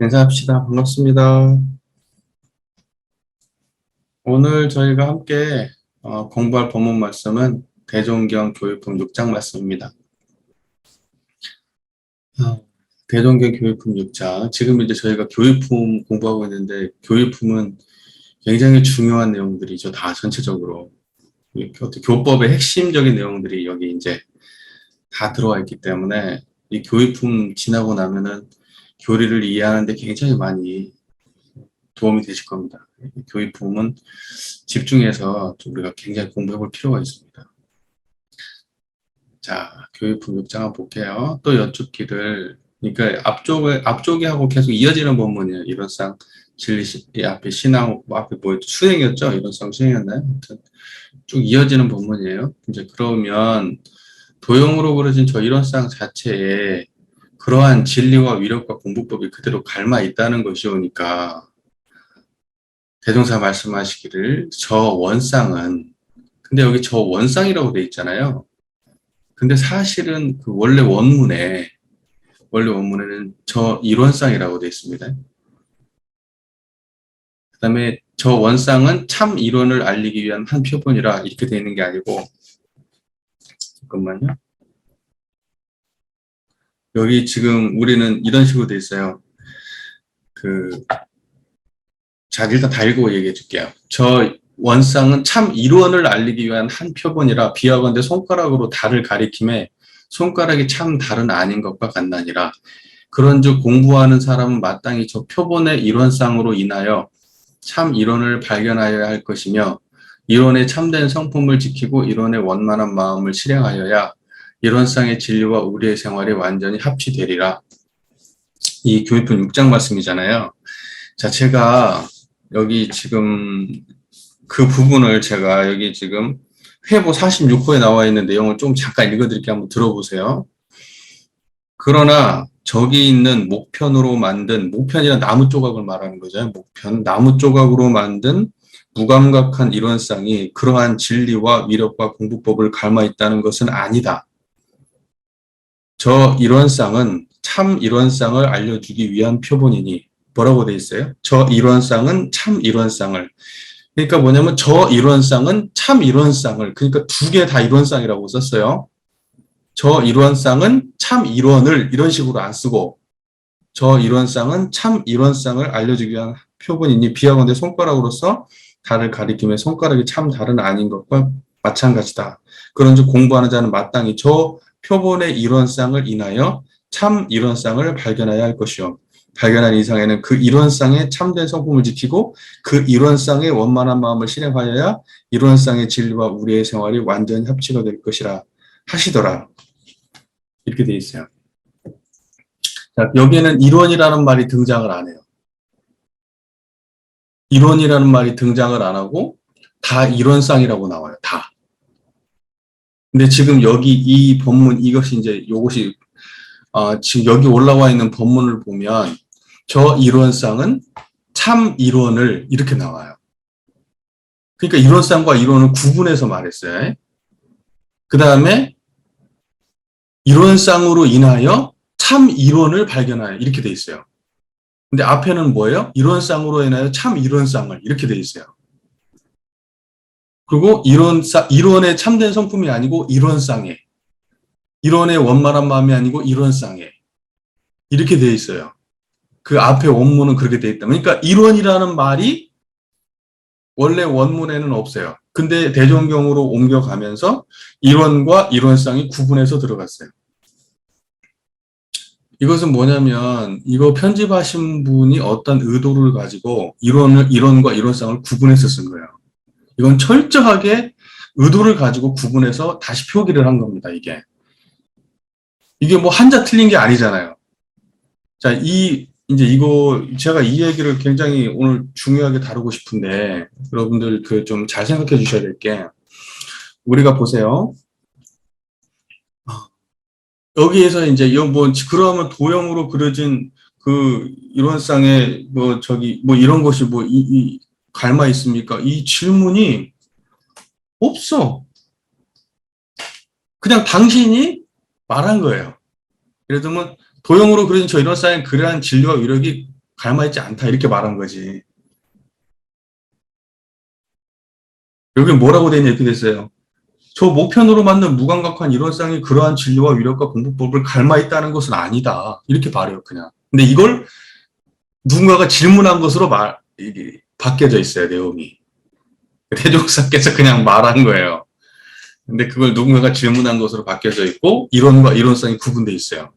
인사합시다. 반갑습니다. 오늘 저희가 함께 공부할 본문 말씀은 대종경 교육품 6장 말씀입니다. 대종경 교육품 6장. 지금 이제 저희가 교육품 공부하고 있는데 교육품은 굉장히 중요한 내용들이죠. 다 전체적으로. 교법의 핵심적인 내용들이 여기 이제 다 들어와 있기 때문에 이 교육품 지나고 나면은 교리를 이해하는 데 굉장히 많이 도움이 되실 겁니다. 교육품은 집중해서 우리가 굉장히 공부해 볼 필요가 있습니다. 자, 교육품 6장 한번 볼게요. 또 여쭙기를, 그러니까 앞쪽에 하고 계속 이어지는 본문이에요. 이론상 진리, 앞에 신앙, 앞에 뭐였죠? 수행이었죠? 이론상 수행이었나요? 아무튼 쭉 이어지는 본문이에요. 이제 그러면 도형으로 그려진 저 이론상 자체에 그러한 진리와 위력과 공부법이 그대로 닮아 있다는 것이오니까 대종사 말씀하시기를 저 원상은, 근데 여기 저 원상이라고 돼 있잖아요. 근데 사실은 그 원래 원문에는 저 일원상이라고 돼 있습니다. 그 다음에 저 원상은 참 이론을 알리기 위한 한 표본이라 이렇게 돼 있는 게 아니고, 잠깐만요. 여기 지금 우리는 이런 식으로 돼 있어요. 자, 일단 다 읽고 얘기해 줄게요. 저 원상은 참 이론을 알리기 위한 한 표본이라 비하건대 손가락으로 달을 가리킴에 손가락이 참 달은 아닌 것과 같나니라. 그런즉 공부하는 사람은 마땅히 저 표본의 이론상으로 인하여 참 이론을 발견하여야 할 것이며 이론의 참된 성품을 지키고 이론의 원만한 마음을 실행하여야 이론상의 진리와 우리의 생활이 완전히 합치되리라. 이 교육편 6장 말씀이잖아요. 자, 제가 여기 지금 그 부분을 제가 여기 지금 회보 46호에 나와 있는 내용을 좀 잠깐 읽어드릴게요. 한번 들어보세요. 그러나 저기 있는 목편으로 만든, 목편이란 나무 조각을 말하는 거죠. 목편, 나무 조각으로 만든 무감각한 이론상이 그러한 진리와 위력과 공부법을 닮아 있다는 것은 아니다. 저 이론상은 참 이론상을 알려주기 위한 표본이니 뭐라고 돼 있어요? 저 이론상은 참 이론상을. 그러니까 뭐냐면 저 이론상은 참 이론상을, 그러니까 두 개 다 이론상이라고 썼어요. 저 이론상은 참 이론을 이런 식으로 안 쓰고 저 이론상은 참 이론상을 알려주기 위한 표본이니 비하건대 손가락으로서 달을 가리킴에 손가락이 참 달은 아닌 것과 마찬가지다. 그런즉 공부하는 자는 마땅히 저 표본의 이론상을 인하여 참 이론상을 발견해야 할 것이요. 발견한 이상에는 그 이론상의 참된 성품을 지키고 그 이론상의 원만한 마음을 실행하여야 이론상의 진리와 우리의 생활이 완전히 합치가 될 것이라 하시더라. 이렇게 돼 있어요. 자, 여기에는 이론이라는 말이 등장을 안 해요. 이론이라는 말이 등장을 안 하고 다 이론상이라고 나와요. 다. 근데 지금 여기 이 본문, 이것이 이제 요것이 지금 여기 올라와 있는 본문을 보면 저 이론상은 참 이론을 이렇게 나와요. 그러니까 이론상과 이론을 구분해서 말했어요. 그 다음에 이론상으로 인하여 참 이론을 발견하여 이렇게 돼 있어요. 근데 앞에는 뭐예요? 이론상으로 인하여 참 이론상을 이렇게 돼 있어요. 그리고 이론의 참된 성품이 아니고 이론상에, 이론의 원만한 마음이 아니고 이론상에 이렇게 돼 있어요. 그 앞에 원문은 그렇게 돼 있다. 그러니까 이론이라는 말이 원래 원문에는 없어요. 근데 대종경으로 옮겨가면서 이론과 이론상이 구분해서 들어갔어요. 이것은 뭐냐면 이거 편집하신 분이 어떤 의도를 가지고 이론과 이론상을 구분해서 쓴 거예요. 이건 철저하게 의도를 가지고 구분해서 다시 표기를 한 겁니다. 이게 뭐 한자 틀린 게 아니잖아요. 자, 이제 이거 제가 이 얘기를 굉장히 오늘 중요하게 다루고 싶은데 여러분들 그 좀 잘 생각해 주셔야 될 게, 우리가 보세요. 여기에서 이제 뭐 그러면 도형으로 그려진 그 이론상에 뭐 저기 뭐 이런 것이 뭐 닮아 있습니까? 이 질문이 없어. 그냥 당신이 말한 거예요. 예를 들면 도형으로 그려진 저 이론상에 그러한 진리와 위력이 닮아있지 않다 이렇게 말한 거지. 여기 뭐라고 되냐 이렇게 됐어요. 저 목편으로 만든 무감각한 이론상이 그러한 진리와 위력과 공부법을 닮아있다는 것은 아니다. 이렇게 말해요, 그냥. 근데 이걸 누군가가 질문한 것으로 이게 바뀌어져 있어요, 내용이. 대종사께서 그냥 말한 거예요. 근데 그걸 누군가가 질문한 것으로 바뀌어져 있고, 이론과 이론성이 구분되어 있어요.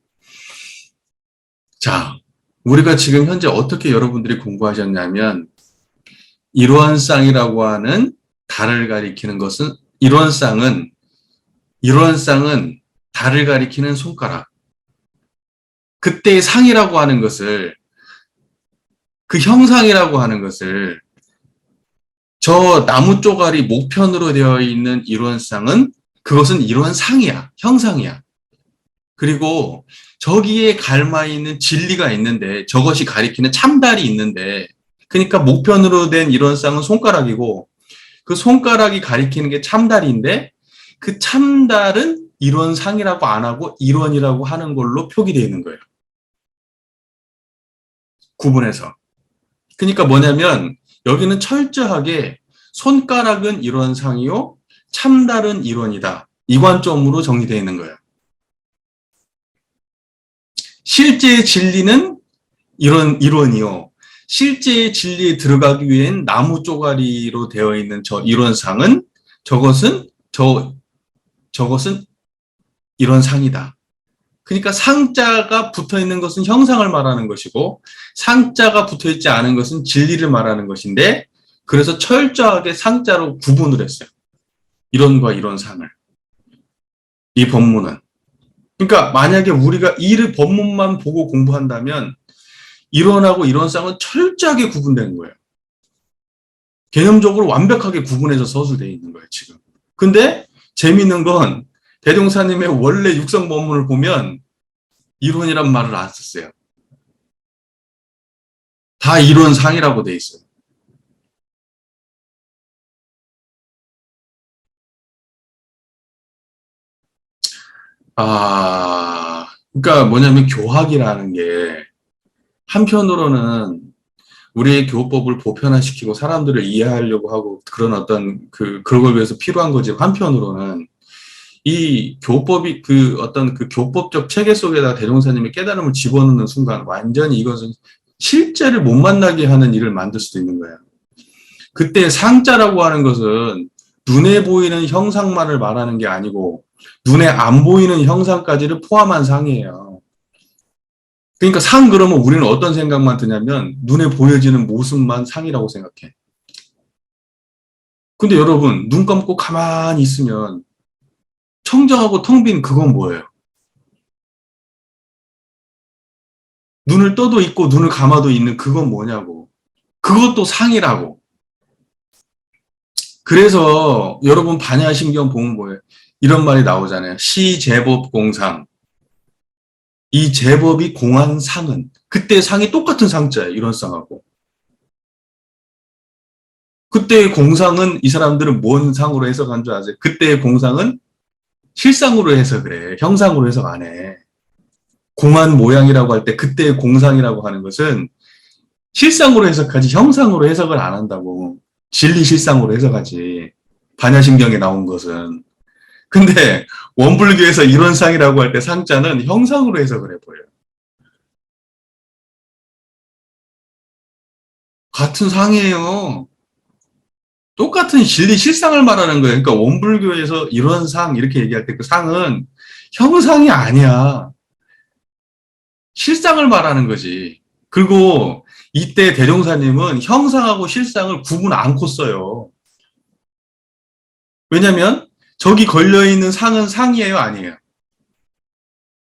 자, 우리가 지금 현재 어떻게 여러분들이 공부하셨냐면, 이론상이라고 하는 달을 가리키는 것은, 이론상은 달을 가리키는 손가락. 그때의 상이라고 하는 것을, 그 형상이라고 하는 것을, 저 나무 쪼가리 목편으로 되어 있는 이론상은 그것은 이론상이야. 형상이야. 그리고 저기에 갈마 있는 진리가 있는데 저것이 가리키는 참달이 있는데 그러니까 목편으로 된 이론상은 손가락이고 그 손가락이 가리키는 게 참달인데 그 참달은 이론상이라고 안 하고 이론이라고 하는 걸로 표기되어 있는 거예요. 구분해서. 그러니까 뭐냐면 여기는 철저하게 손가락은 이론상이요, 참달은 이론이다. 이 관점으로 정리되어 있는 거예요. 실제의 진리는 이론이요. 실제의 진리에 들어가기 위한 나무 쪼가리로 되어 있는 저 이론상은 저것은 이론상이다. 그러니까 상자가 붙어 있는 것은 형상을 말하는 것이고 상자가 붙어 있지 않은 것은 진리를 말하는 것인데 그래서 철저하게 상자로 구분을 했어요. 이론과 이론상을. 이 본문은. 그러니까 만약에 우리가 이 본문만 보고 공부한다면 이론하고 이론상은 철저하게 구분되는 거예요. 개념적으로 완벽하게 구분해서 서술되어 있는 거예요, 지금. 근데 재미있는 건 대종사님의 원래 육성 본문을 보면 이론이란 말을 안 썼어요. 다 이론상이라고 돼 있어요. 그러니까 뭐냐면 교학이라는 게 한편으로는 우리의 교법을 보편화시키고 사람들을 이해하려고 하고 그런 어떤 그런 걸 위해서 필요한 거지. 한편으로는 이 교법이 어떤 그 교법적 체계 속에다 대종사님의 깨달음을 집어넣는 순간 완전히 이것은 실제를 못 만나게 하는 일을 만들 수도 있는 거예요. 그때 상자라고 하는 것은 눈에 보이는 형상만을 말하는 게 아니고 눈에 안 보이는 형상까지를 포함한 상이에요. 그러니까 상 그러면 우리는 어떤 생각만 드냐면 눈에 보여지는 모습만 상이라고 생각해. 근데 여러분 눈 감고 가만히 있으면 청정하고 텅 빈 그건 뭐예요? 눈을 떠도 있고 눈을 감아도 있는 그건 뭐냐고. 그것도 상이라고. 그래서 여러분 반야신경 보면 뭐예요? 이런 말이 나오잖아요. 시제법공상. 이 제법이 공한 상은 그때 상이 똑같은 상자예요. 이런 상하고. 그때의 공상은 이 사람들은 뭔 상으로 해석한 줄 아세요? 그때의 공상은 실상으로 해석을 해. 형상으로 해석 안 해. 공한 모양이라고 할 때 그때의 공상이라고 하는 것은 실상으로 해석하지 형상으로 해석을 안 한다고. 진리 실상으로 해석하지. 반야신경에 나온 것은. 근데 원불교에서 이런 상이라고 할 때 상자는 형상으로 해석을 해버려요. 같은 상이에요. 똑같은 진리 실상을 말하는 거예요. 그러니까 원불교에서 이런 상 이렇게 얘기할 때 그 상은 형상이 아니야. 실상을 말하는 거지. 그리고 이때 대종사님은 형상하고 실상을 구분 않고 써요. 왜냐면 저기 걸려있는 상은 상이에요, 아니에요?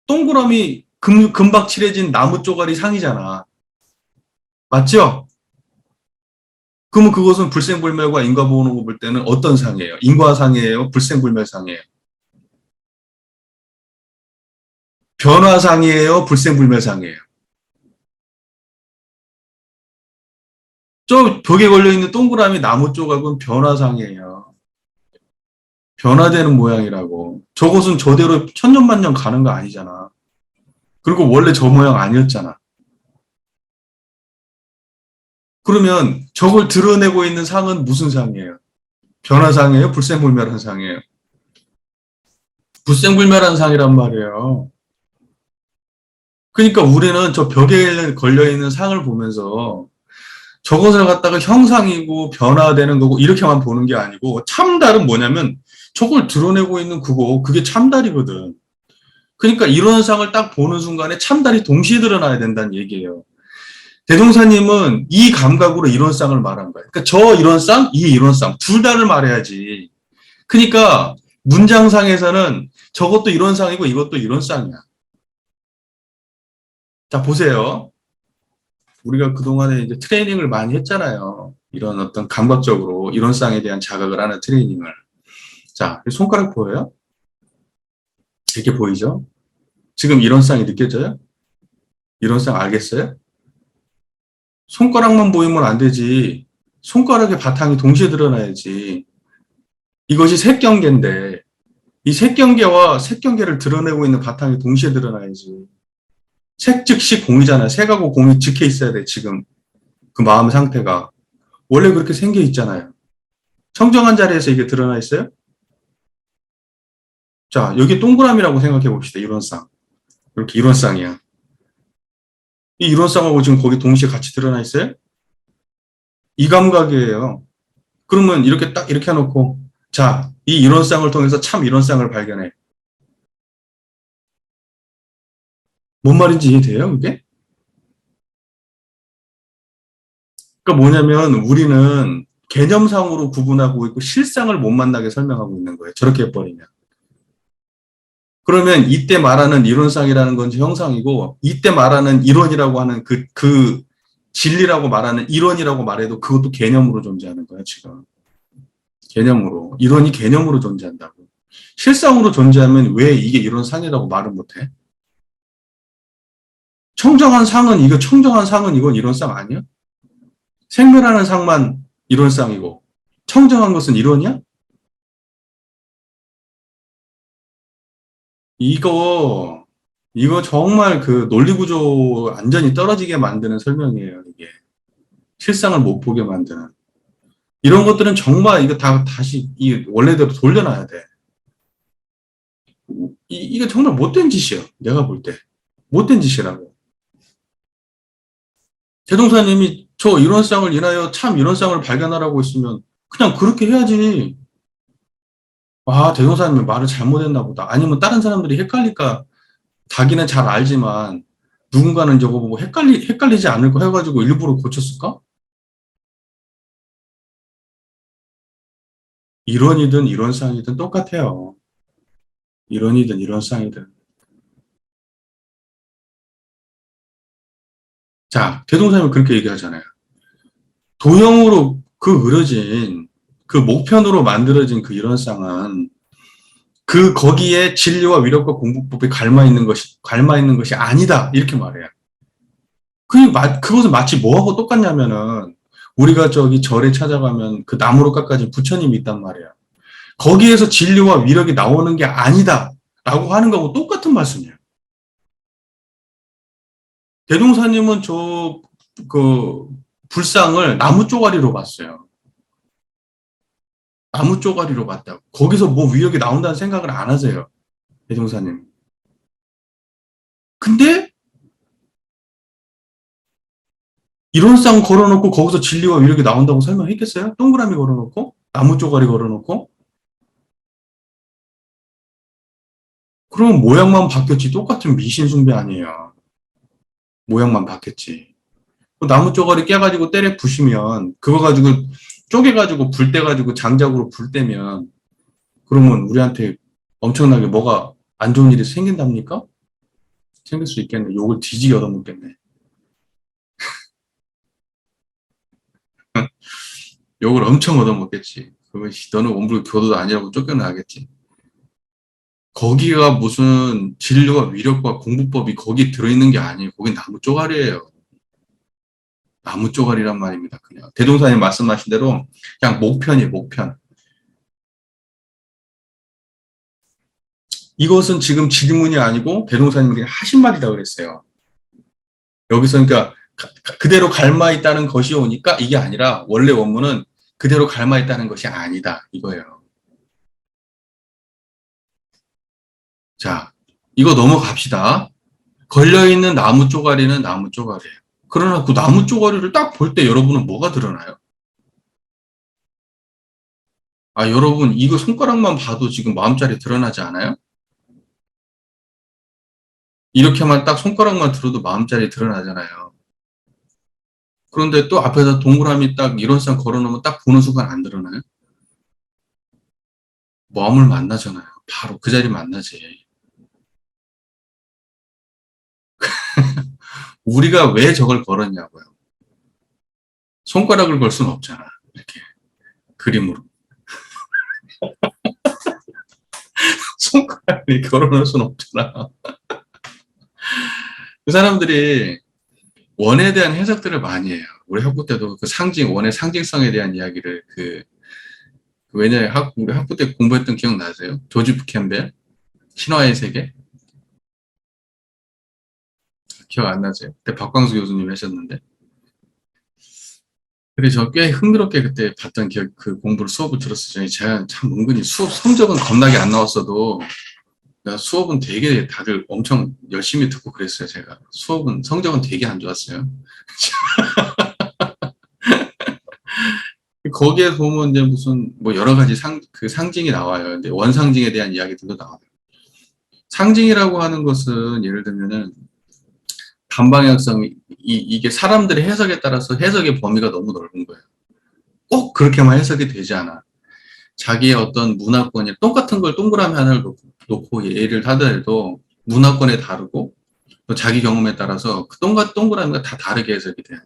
동그라미 금박 칠해진 나무 쪼가리 상이잖아. 맞죠? 그러면 그것은 불생불멸과 인과보호로 볼 때는 어떤 상이에요? 인과상이에요? 불생불멸상이에요? 변화상이에요? 불생불멸상이에요? 저 벽에 걸려있는 동그라미 나무 조각은 변화상이에요. 변화되는 모양이라고. 저것은 저대로 천년만년 가는 거 아니잖아. 그리고 원래 저 모양 아니었잖아. 그러면 저걸 드러내고 있는 상은 무슨 상이에요? 변화상이에요? 불생불멸한 상이에요? 불생불멸한 상이란 말이에요. 그러니까 우리는 저 벽에 걸려있는 상을 보면서 저것을 갖다가 형상이고 변화되는 거고 이렇게만 보는 게 아니고 참달은 뭐냐면 저걸 드러내고 있는 그거 그게 참달이거든. 그러니까 이런 상을 딱 보는 순간에 참달이 동시에 드러나야 된다는 얘기예요. 대종사님은 이 감각으로 이런 쌍을 말한 거예요. 그러니까 저 이런 쌍, 이 이런 쌍, 둘 다를 말해야지. 그러니까 문장상에서는 저것도 이런 쌍이고 이것도 이런 쌍이야. 자, 보세요. 우리가 그동안에 이제 트레이닝을 많이 했잖아요. 이런 어떤 감각적으로 이런 쌍에 대한 자각을 하는 트레이닝을. 자, 손가락 보여요? 이렇게 보이죠? 지금 이런 쌍이 느껴져요? 이런 쌍 알겠어요? 손가락만 보이면 안 되지. 손가락의 바탕이 동시에 드러나야지. 이것이 색경계인데 이 색경계와 색경계를 드러내고 있는 바탕이 동시에 드러나야지. 색 즉시 공이잖아요. 색하고 공이 직해 있어야 돼, 지금. 그 마음 상태가. 원래 그렇게 생겨 있잖아요. 청정한 자리에서 이게 드러나 있어요? 자, 여기 동그라미라고 생각해 봅시다. 이런 쌍. 이렇게 이런 쌍이야. 이 이런 쌍하고 지금 거기 동시에 같이 드러나 있어요? 이 감각이에요. 그러면 이렇게 딱 이렇게 해놓고, 자, 이 이런 쌍을 통해서 참 이런 쌍을 발견해. 뭔 말인지 이해돼요, 그게? 그러니까 뭐냐면 우리는 개념상으로 구분하고 있고 실상을 못 만나게 설명하고 있는 거예요. 저렇게 해버리면. 그러면 이때 말하는 이론상이라는 건 형상이고 이때 말하는 이론이라고 하는 그 진리라고 말하는 이론이라고 말해도 그것도 개념으로 존재하는 거예요, 지금. 개념으로. 이론이 개념으로 존재한다고. 실상으로 존재하면 왜 이게 이론상이라고 말을 못해? 청정한 상은 이건 이론상 아니야? 생멸하는 상만 이론상이고 청정한 것은 이론이야? 이거 이거 정말 그 논리 구조 완전히 떨어지게 만드는 설명이에요, 이게. 실상을 못 보게 만드는. 이런 것들은 정말 이거 다 다시 이 원래대로 돌려놔야 돼. 이거 정말 못된 짓이야. 내가 볼 때. 못된 짓이라고. 대동사님이 저 이론상을 인하여 참 이론상을 발견하라고 했으면 그냥 그렇게 해야지. 아, 대동사님이 말을 잘못했나 보다. 아니면 다른 사람들이 헷갈릴까. 자기는 잘 알지만 누군가는 저거 보고 헷갈리지 않을 거 해가지고 일부러 고쳤을까? 이론이든 이론상이든 똑같아요. 이론이든 이론상이든. 자, 대동사님은 그렇게 얘기하잖아요. 도형으로 그 그려진 그 목편으로 만들어진 그 이론상은 그 거기에 진리와 위력과 공부법이 갈마 있는 것이 아니다. 이렇게 말해요. 그것은 마치 뭐하고 똑같냐면은 우리가 저기 절에 찾아가면 그 나무로 깎아진 부처님이 있단 말이에요. 거기에서 진리와 위력이 나오는 게 아니다. 라고 하는 거하고 똑같은 말씀이에요. 대동사님은 그, 불상을 나무 쪼가리로 봤어요. 나무 쪼가리로 봤다고. 거기서 뭐 위력이 나온다는 생각을 안 하세요. 대동사님. 근데 이런 쌍 걸어놓고 거기서 진리와 위력이 나온다고 설명했겠어요? 동그라미 걸어놓고? 나무 쪼가리 걸어놓고? 그러면 모양만 바뀌었지 똑같은 미신 숭배 아니에요. 모양만 바뀌었지. 그 나무 쪼가리 깨가지고 때려 부시면 그거 가지고 쪼개가지고 불 떼가지고 장작으로 불 떼면 그러면 우리한테 엄청나게 뭐가 안 좋은 일이 생긴답니까? 생길 수 있겠네. 욕을 뒤지게 얻어먹겠네. 욕을 엄청 얻어먹겠지. 그것이 너는 원불 교도도 아니라고 쫓겨나겠지. 거기가 무슨 진리와 위력과 공부법이 거기 들어있는 게 아니에요. 거긴 나무 쪼가리예요. 나무 쪼가리란 말입니다. 그냥 대동사님 말씀하신 대로 그냥 목편이에요. 목편. 이것은 지금 질문이 아니고 대동사님이 그냥 하신 말이라고 그랬어요. 여기서 그러니까 그대로 갈마 있다는 것이 오니까 이게 아니라 원래 원문은 그대로 갈마 있다는 것이 아니다 이거예요. 자, 이거 넘어갑시다. 걸려있는 나무 쪼가리는 나무 쪼가리예요. 그러나 그 나무 쪼가리를 딱 볼 때 여러분은 뭐가 드러나요? 아, 여러분 이거 손가락만 봐도 지금 마음자리 드러나지 않아요? 이렇게만 딱 손가락만 들어도 마음자리 드러나잖아요. 그런데 또 앞에서 동그라미 딱 이런 쌍 걸어놓으면 딱 보는 순간 안 드러나요? 마음을 만나잖아요. 바로 그 자리 만나지. 우리가 왜 저걸 걸었냐고요. 손가락을 걸 수는 없잖아. 이렇게 그림으로. 손가락을 걸어놓을 수는 없잖아. 그 사람들이 원에 대한 해석들을 많이 해요. 우리 학부 때도 그 원의 상징성에 대한 이야기를 왜냐면 우리 학부 때 공부했던 기억 나세요? 조지 캠벨 신화의 세계 기억 안 나세요? 그때 박광수 교수님 하셨는데 그래서 저 꽤 흥미롭게 그때 봤던 그 공부를 수업을 들었어요. 제가 참 은근히 수업 성적은 겁나게 안 나왔어도 수업은 되게 다들 엄청 열심히 듣고 그랬어요. 제가 수업은 성적은 되게 안 좋았어요. 거기에 보면 이제 무슨 뭐 여러 가지 그 상징이 나와요. 근데 원상징에 대한 이야기들도 나와요. 상징이라고 하는 것은 예를 들면은 반방향성이 이게 사람들의 해석에 따라서 해석의 범위가 너무 넓은 거예요. 꼭 그렇게만 해석이 되지 않아. 자기의 어떤 문화권이 똑같은 걸 동그라미 하나를 놓고 예를 하더라도 문화권에 다르고 또 자기 경험에 따라서 그 동그라미가 다 다르게 해석이 돼요.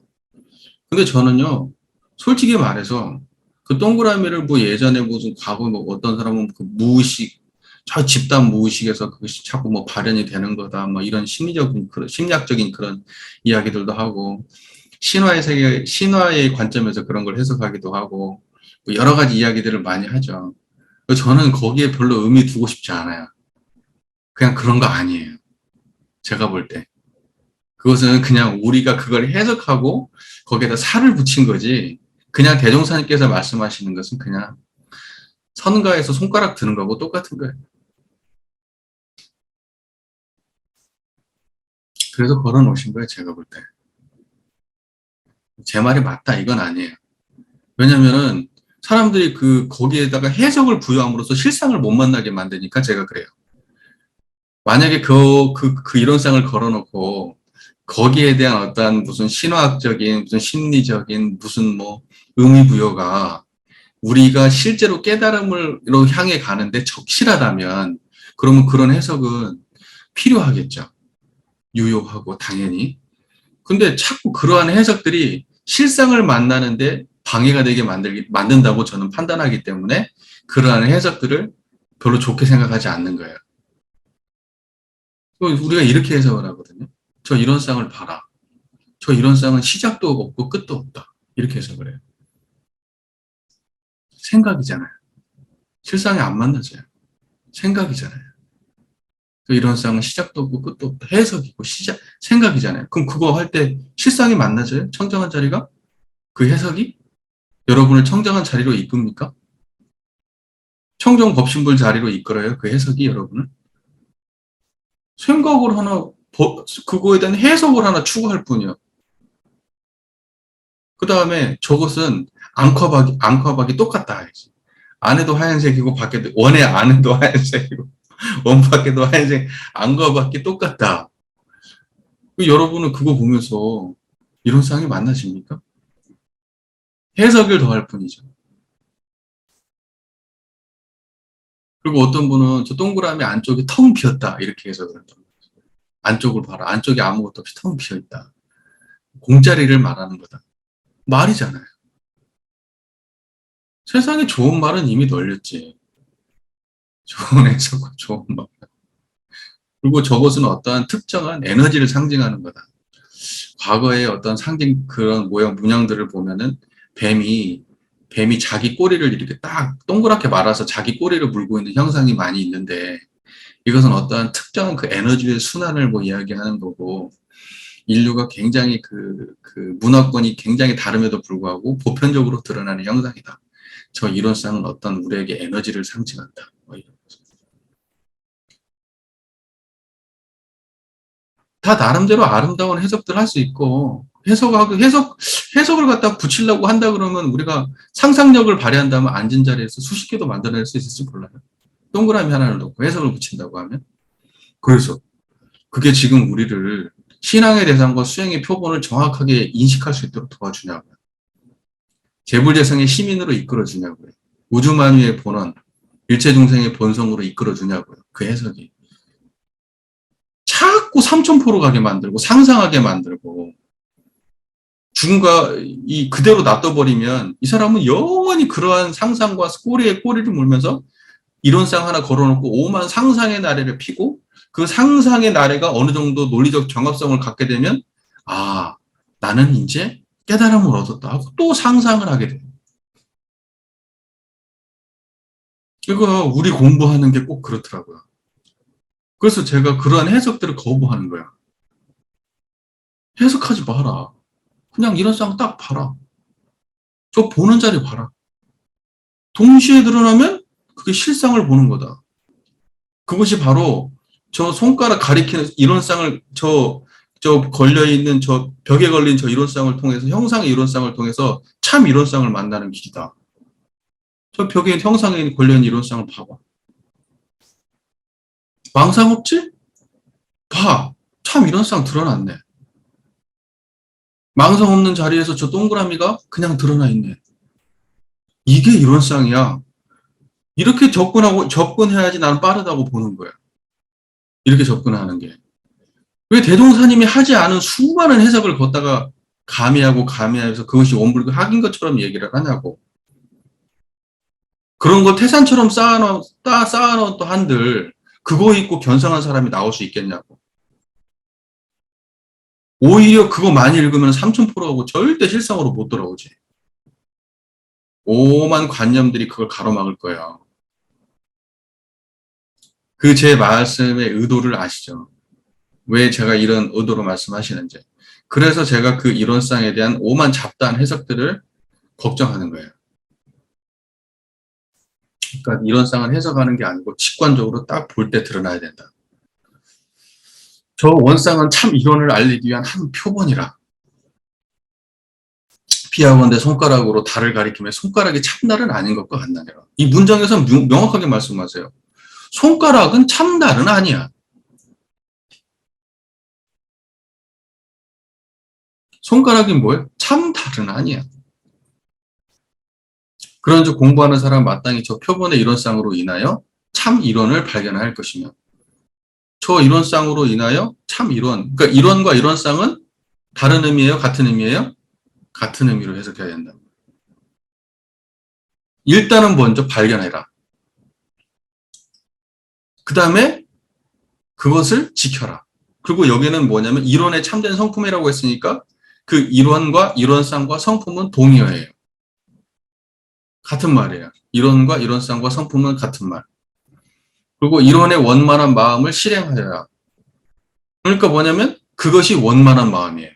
근데 저는요, 솔직히 말해서 그 동그라미를 뭐 예전에 무슨 과거 뭐 어떤 사람은 그 무의식, 저 집단 무의식에서 그것이 자꾸 뭐 발현이 되는 거다, 뭐 이런 심리학적인 그런 이야기들도 하고, 신화의 세계, 신화의 관점에서 그런 걸 해석하기도 하고, 뭐 여러 가지 이야기들을 많이 하죠. 저는 거기에 별로 의미 두고 싶지 않아요. 그냥 그런 거 아니에요. 제가 볼 때. 그것은 그냥 우리가 그걸 해석하고 거기에다 살을 붙인 거지. 그냥 대종사님께서 말씀하시는 것은 그냥 선가에서 손가락 드는 거하고 똑같은 거예요. 그래서 걸어 놓으신 거예요, 제가 볼 때. 제 말이 맞다, 이건 아니에요. 왜냐면은 사람들이 거기에다가 해석을 부여함으로써 실상을 못 만나게 만드니까 제가 그래요. 만약에 그 이론상을 걸어놓고 거기에 대한 어떤 무슨 신화학적인, 무슨 심리적인, 무슨 뭐 의미부여가 우리가 실제로 깨달음으로 향해 가는데 적실하다면 그러면 그런 해석은 필요하겠죠. 유효하고 당연히. 근데 자꾸 그러한 해석들이 실상을 만나는데 방해가 되게 만든다고 저는 판단하기 때문에 그러한 해석들을 별로 좋게 생각하지 않는 거예요. 우리가 이렇게 해석을 하거든요. 저 이런 쌍을 봐라. 저 이런 쌍은 시작도 없고 끝도 없다. 이렇게 해석을 해요. 생각이잖아요. 실상이 안 만나져요. 생각이잖아요. 이런 쌍은 시작도 없고 끝도 없다. 해석이고 생각이잖아요. 그럼 그거 할 때 실상이 만나져요? 청정한 자리가? 그 해석이? 여러분을 청정한 자리로 이끕니까? 청정 법신불 자리로 이끌어요? 그 해석이 여러분을? 생각을 하나, 그거에 대한 해석을 하나 추구할 뿐이요. 그 다음에 저것은 앙커박이 똑같다 해야지. 안에도 하얀색이고 밖에도 원의 안에도 하얀색이고 원 밖에도 하얀색 앙커박이 똑같다. 여러분은 그거 보면서 이런 쌍이 만나십니까? 해석을 더할 뿐이죠. 그리고 어떤 분은 저 동그라미 안쪽이 텅 비었다 이렇게 해석을 한다. 안쪽을 봐라. 안쪽에 아무것도 없이 텅 비어있다. 공짜리를 말하는 거다. 말이잖아요. 세상에 좋은 말은 이미 널렸지. 좋은 해석, 좋은 말. 그리고 저것은 어떠한 특정한 에너지를 상징하는 거다. 과거의 어떤 그런 문양들을 보면은 뱀이 자기 꼬리를 이렇게 딱 동그랗게 말아서 자기 꼬리를 물고 있는 형상이 많이 있는데 이것은 어떠한 특정한 그 에너지의 순환을 뭐 이야기하는 거고 인류가 굉장히 그 문화권이 굉장히 다름에도 불구하고 보편적으로 드러나는 형상이다. 저 이론상은 어떤 우리에게 에너지를 상징한다. 뭐 이런 거죠. 다 나름대로 아름다운 해석들 할 수 있고, 해석을 갖다 붙이려고 한다 그러면 우리가 상상력을 발휘한다면 앉은 자리에서 수십 개도 만들어낼 수 있을지 몰라요. 동그라미 하나를 놓고 해석을 붙인다고 하면. 그래서 그게 지금 우리를 신앙의 대상과 수행의 표본을 정확하게 인식할 수 있도록 도와주냐고요. 재불재성의 시민으로 이끌어주냐고요. 우주만유의 본원, 일체중생의 본성으로 이끌어주냐고요. 그 해석이. 자꾸 삼천포로 가게 만들고 상상하게 만들고 누군가 그대로 놔둬버리면 이 사람은 영원히 그러한 상상과 꼬리에 꼬리를 물면서 이론상 하나 걸어놓고 오만 상상의 나래를 피고 그 상상의 나래가 어느 정도 논리적 정합성을 갖게 되면 아, 나는 이제 깨달음을 얻었다 하고 또 상상을 하게 돼요. 이거 우리 공부하는 게 꼭 그렇더라고요. 그래서 제가 그러한 해석들을 거부하는 거야. 해석하지 마라. 그냥 이론상 딱 봐라. 저 보는 자리 봐라. 동시에 드러나면 그게 실상을 보는 거다. 그것이 바로 저 손가락 가리키는 이론상을 저 걸려있는 저 벽에 걸린 저 이론상을 통해서 형상의 이론상을 통해서 참 이론상을 만나는 길이다. 저 벽에 형상에 걸려있는 이론상을 봐봐. 망상 없지? 봐. 참 이론상 드러났네. 망상 없는 자리에서 저 동그라미가 그냥 드러나 있네. 이게 이론상이야. 이렇게 접근해야지 나는 빠르다고 보는 거야. 이렇게 접근하는 게. 왜 대종사님이 하지 않은 수많은 해석을 걷다가 가미하면서 그것이 원불교학인 것처럼 얘기를 하냐고. 그런 걸 태산처럼 쌓아놓은 또 한들 그거 입고 견성한 사람이 나올 수 있겠냐고. 오히려 그거 많이 읽으면 삼천포로하고 절대 실상으로 못 돌아오지. 오만 관념들이 그걸 가로막을 거야. 그 제 말씀의 의도를 아시죠? 왜 제가 이런 의도로 말씀하시는지. 그래서 제가 그 이론상에 대한 오만 잡다한 해석들을 걱정하는 거예요. 그러니까 이론상을 해석하는 게 아니고 직관적으로 딱 볼 때 드러나야 된다. 저 원상은 참 이론을 알리기 위한 한 표본이라. 비하건대 손가락으로 달을 가리키며 손가락이 참달은 아닌 것과 같나니라. 이 문장에서 명확하게 말씀하세요. 손가락은 참달은 아니야. 손가락이 뭐예요? 참달은 아니야. 그런즉 공부하는 사람 마땅히 저 표본의 이론상으로 인하여 참 이론을 발견할 것이며 저 이론상으로 인하여 참 이론, 그러니까 이론과 이론상은 다른 의미예요? 같은 의미예요? 같은 의미로 해석해야 된다. 일단은 먼저 발견해라. 그 다음에 그것을 지켜라. 그리고 여기는 뭐냐면 이론의 참된 성품이라고 했으니까 그 이론과 이론상과 성품은 동의어예요. 같은 말이에요. 이론과 이론상과 성품은 같은 말. 그리고 이론의 원만한 마음을 실행하여야. 그러니까 뭐냐면 그것이 원만한 마음이에요.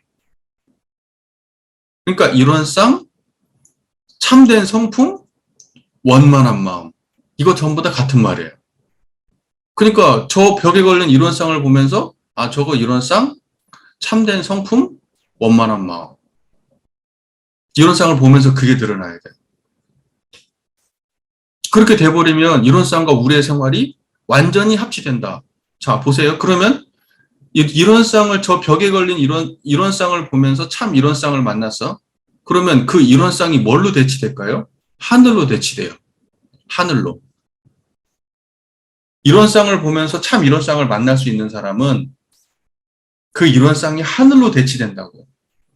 그러니까 이론상, 참된 성품, 원만한 마음. 이거 전부 다 같은 말이에요. 그러니까 저 벽에 걸린 이론상을 보면서 아 저거 이론상, 참된 성품, 원만한 마음. 이론상을 보면서 그게 드러나야 돼. 그렇게 돼버리면 이론상과 우리의 생활이 완전히 합치된다. 자 보세요. 그러면 이론상을 저 벽에 걸린 이론상을 보면서 참 이론상을 만났어. 그러면 그 이론상이 뭘로 대치될까요? 하늘로 대치돼요. 하늘로. 이론상을 보면서 참 이론상을 만날 수 있는 사람은 그 이론상이 하늘로 대치된다고.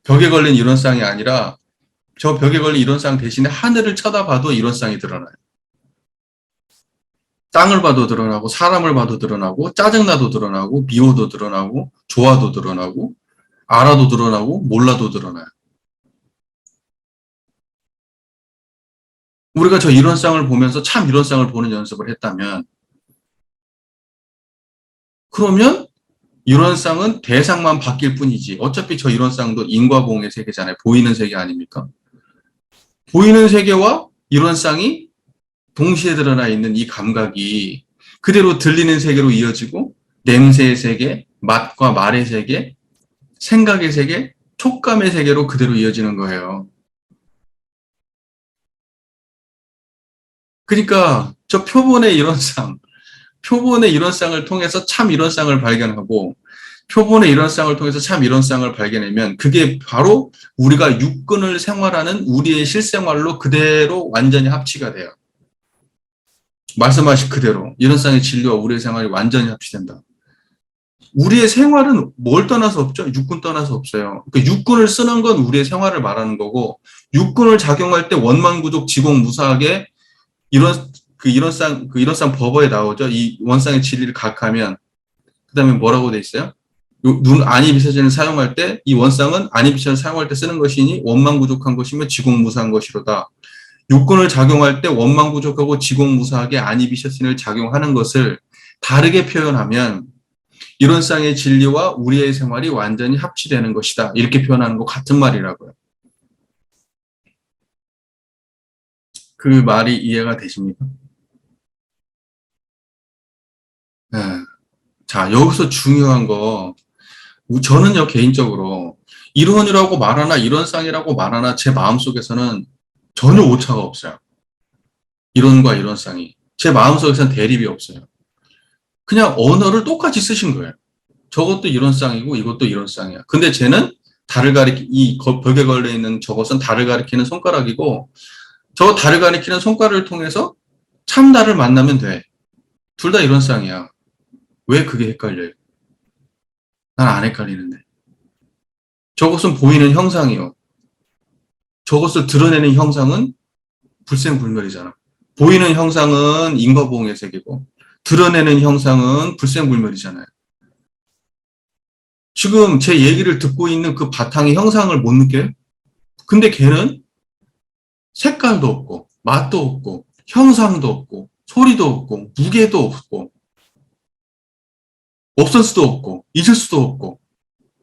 벽에 걸린 이론상이 아니라 저 벽에 걸린 이론상 대신에 하늘을 쳐다봐도 이론상이 드러나요. 땅을 봐도 드러나고 사람을 봐도 드러나고 짜증나도 드러나고 미워도 드러나고 좋아도 드러나고 알아도 드러나고 몰라도 드러나요. 우리가 저 이론상을 보면서 참 이론상을 보는 연습을 했다면 그러면 이론상은 대상만 바뀔 뿐이지. 어차피 저 이론상도 인과보응의 세계잖아요. 보이는 세계 아닙니까? 보이는 세계와 이론상이 동시에 드러나 있는 이 감각이 그대로 들리는 세계로 이어지고 냄새의 세계, 맛과 말의 세계, 생각의 세계, 촉감의 세계로 그대로 이어지는 거예요. 그러니까 저 표본의 이론상을 통해서 참 이론상을 발견하고 표본의 이론상을 통해서 참 이론상을 발견하면 그게 바로 우리가 육근을 생활하는 우리의 실생활로 그대로 완전히 합치가 돼요. 말씀하신 그대로 이론상의 진리와 우리의 생활이 완전히 합치된다. 우리의 생활은 뭘 떠나서 없죠? 육군 떠나서 없어요. 그 육군을 쓰는 건 우리의 생활을 말하는 거고 육군을 작용할 때 원만구족 지공무사하게 이런 이론상 법어에 나오죠. 이 원상의 진리를 각하면 그다음에 뭐라고 돼 있어요? 눈 안이 비서진을 사용할 때 이 원상은 안이 비서진을 사용할 때 쓰는 것이니 원만구족한 것이며 지공무사한 것이로다. 육군을 작용할 때 원만구족하고 지공무사하게 안이 비서진을 작용하는 것을 다르게 표현하면 이론상의 진리와 우리의 생활이 완전히 합치되는 것이다. 이렇게 표현하는 거 같은 말이라고요. 그 말이 이해가 되십니까? 네. 자, 여기서 중요한 거, 저는요, 개인적으로, 이론이라고 말하나, 이론상이라고 말하나, 제 마음속에서는 전혀 오차가 없어요. 이론과 이론상이. 제 마음속에서는 대립이 없어요. 그냥 언어를 똑같이 쓰신 거예요. 저것도 이론상이고, 이것도 이론상이야. 근데 쟤는 이 벽에 걸려있는 저것은 달을 가리키는 손가락이고, 저 달을 가리키는 손가락을 통해서 참달을 만나면 돼. 둘 다 이론상이야. 왜 그게 헷갈려요? 난 안 헷갈리는데. 저것은 보이는 형상이요. 저것을 드러내는 형상은 불생불멸이잖아. 보이는 형상은 인과보응의 세계고 드러내는 형상은 불생불멸이잖아요. 지금 제 얘기를 듣고 있는 그 바탕의 형상을 못 느껴요? 근데 걔는 색깔도 없고 맛도 없고 형상도 없고 소리도 없고 무게도 없고 없을 수도 없고 잊을 수도 없고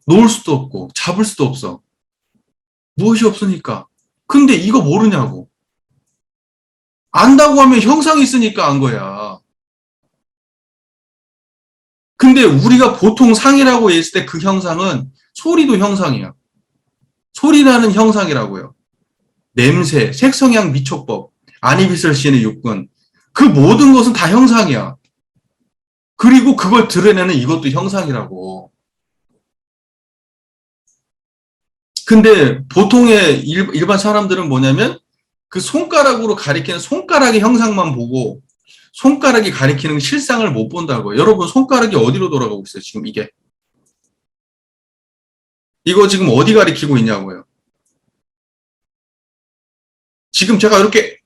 놓을 수도 없고 잡을 수도 없어. 무엇이 없으니까. 근데 이거 모르냐고. 안다고 하면 형상이 있으니까 안 거야. 근데 우리가 보통 상이라고 했을 때 그 형상은 소리도 형상이야. 소리라는 형상이라고요. 냄새, 색성향 미촉법, 안이비설신의 육군. 그 모든 것은 다 형상이야. 그리고 그걸 드러내는 이것도 형상이라고. 근데 보통의 일반 사람들은 뭐냐면 그 손가락으로 가리키는 손가락의 형상만 보고 손가락이 가리키는 실상을 못 본다고요. 여러분 손가락이 어디로 돌아가고 있어요? 지금 이거 지금 어디 가리키고 있냐고요. 지금 제가 이렇게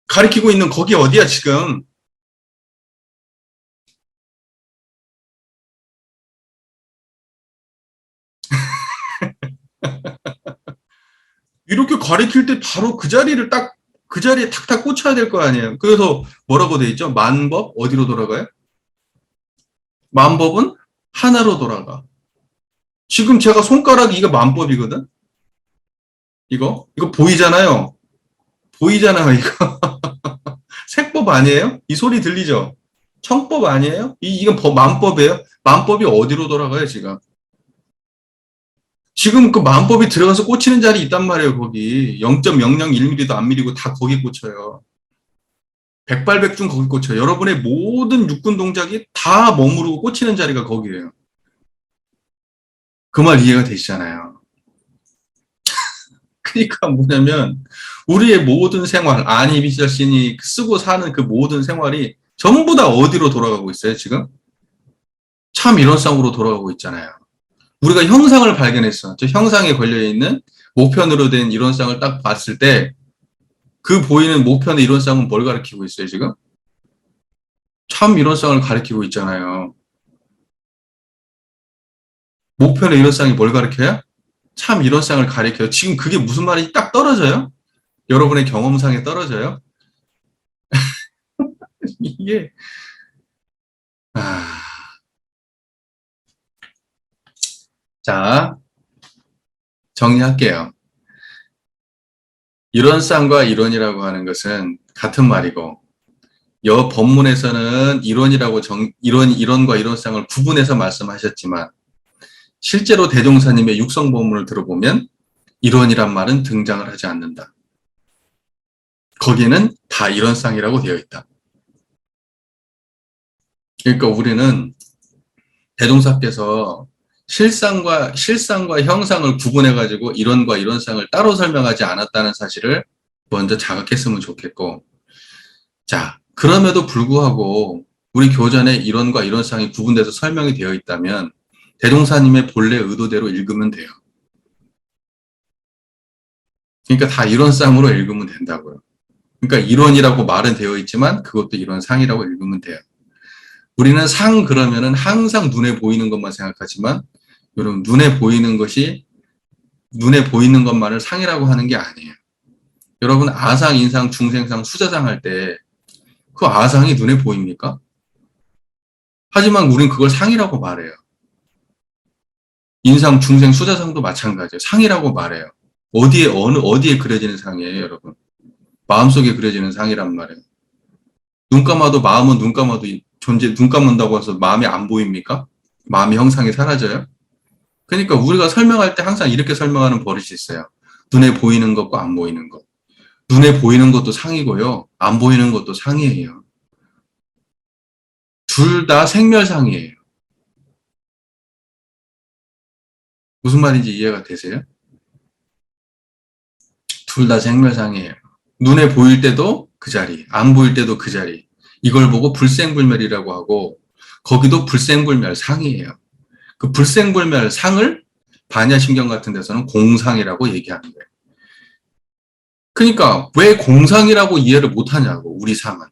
가리키고 있는 거기 어디야 지금. 이렇게 가리킬 때 바로 그 자리에 탁탁 꽂혀야 될 거 아니에요. 그래서 뭐라고 돼 있죠? 만법 어디로 돌아가요? 만법은 하나로 돌아가. 지금 제가 손가락이 이거 만법이거든? 이거 보이잖아요. 보이잖아요, 이거. 색법 아니에요? 이 소리 들리죠? 청법 아니에요? 이건 만법이에요? 만법이 어디로 돌아가요, 지금? 지금 그 만법이 들어가서 꽂히는 자리 있단 말이에요, 거기. 0.001mm도 안 밀리고 다 거기 꽂혀요. 백발백중 거기 꽂혀요. 여러분의 모든 육군 동작이 다 머무르고 꽂히는 자리가 거기예요. 그 말 이해가 되시잖아요. 그러니까 뭐냐면 우리의 모든 생활, 아니비절신이 쓰고 사는 그 모든 생활이 전부 다 어디로 돌아가고 있어요, 지금? 참 이론상으로 돌아가고 있잖아요. 우리가 형상을 발견했어. 저 형상에 걸려있는 목편으로 된 이론상을 딱 봤을 때 그 보이는 목편의 이론상은 뭘 가리키고 있어요, 지금? 참 이론상을 가리키고 있잖아요. 목편의 이론상이 뭘 가리켜요? 참 이론상을 가리켜요. 지금 그게 무슨 말이 딱 떨어져요? 여러분의 경험상에 떨어져요? 이게, 아, 자, 정리할게요. 이론쌍과 이론이라고 하는 것은 같은 말이고, 여 법문에서는 이론과 이론쌍을 구분해서 말씀하셨지만, 실제로 대종사님의 육성법문을 들어보면 이론이란 말은 등장을 하지 않는다. 거기에는 다 이론쌍이라고 되어 있다. 그러니까 우리는 대종사께서 실상과 형상을 구분해가지고 이론과 이론쌍을 따로 설명하지 않았다는 사실을 먼저 자각했으면 좋겠고, 자, 그럼에도 불구하고 우리 교전에 이론과 이론쌍이 구분돼서 설명이 되어 있다면 대종사님의 본래 의도대로 읽으면 돼요. 그러니까 다 이론쌍으로 읽으면 된다고요. 그러니까 이론이라고 말은 되어 있지만 그것도 이론상이라고 읽으면 돼요. 우리는 상 그러면은 항상 눈에 보이는 것만 생각하지만 여러분 눈에 보이는 것만을 상이라고 하는 게 아니에요. 여러분 아상, 인상, 중생상, 수자상 할 때 그 아상이 눈에 보입니까? 하지만 우린 그걸 상이라고 말해요. 인상, 중생, 수자상도 마찬가지예요. 상이라고 말해요. 어디에 그려지는 상이에요, 여러분? 마음속에 그려지는 상이란 말이에요. 마음은 눈 감아도 눈 감는다고 해서 마음이 안 보입니까? 마음의 형상이 사라져요? 그러니까 우리가 설명할 때 항상 이렇게 설명하는 버릇이 있어요. 눈에 보이는 것과 안 보이는 것. 눈에 보이는 것도 상이고요. 안 보이는 것도 상이에요. 둘 다 생멸상이에요. 무슨 말인지 이해가 되세요? 둘 다 생멸상이에요. 눈에 보일 때도 그 자리, 안 보일 때도 그 자리. 이걸 보고 불생불멸이라고 하고 거기도 불생불멸상이에요. 그 불생불멸상을 반야심경 같은 데서는 공상이라고 얘기하는 거예요. 그러니까 왜 공상이라고 이해를 못하냐고, 우리 상은.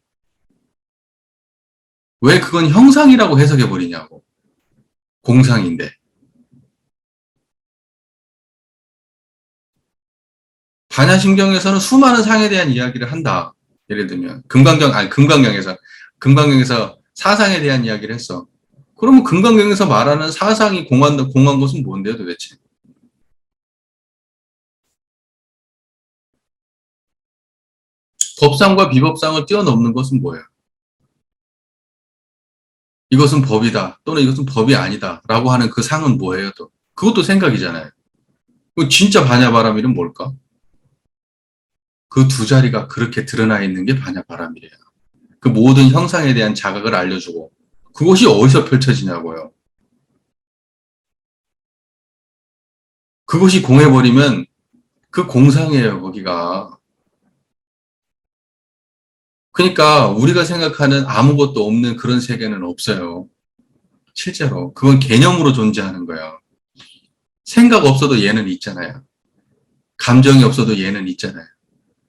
왜 그건 형상이라고 해석해버리냐고. 공상인데. 반야심경에서는 수많은 상에 대한 이야기를 한다. 예를 들면 금강경에서 사상에 대한 이야기를 했어. 그러면 금강경에서 말하는 사상이 공한 것은 뭔데요, 도대체? 법상과 비법상을 뛰어넘는 것은 뭐예요? 이것은 법이다, 또는 이것은 법이 아니다, 라고 하는 그 상은 뭐예요, 또? 그것도 생각이잖아요. 진짜 반야바람일은 뭘까? 그 두 자리가 그렇게 드러나 있는 게 반야바람이래요. 그 모든 형상에 대한 자각을 알려주고, 그것이 어디서 펼쳐지냐고요. 그것이 공해버리면 그 공상이에요, 거기가. 그러니까 우리가 생각하는 아무것도 없는 그런 세계는 없어요. 실제로. 그건 개념으로 존재하는 거예요. 생각 없어도 얘는 있잖아요. 감정이 없어도 얘는 있잖아요.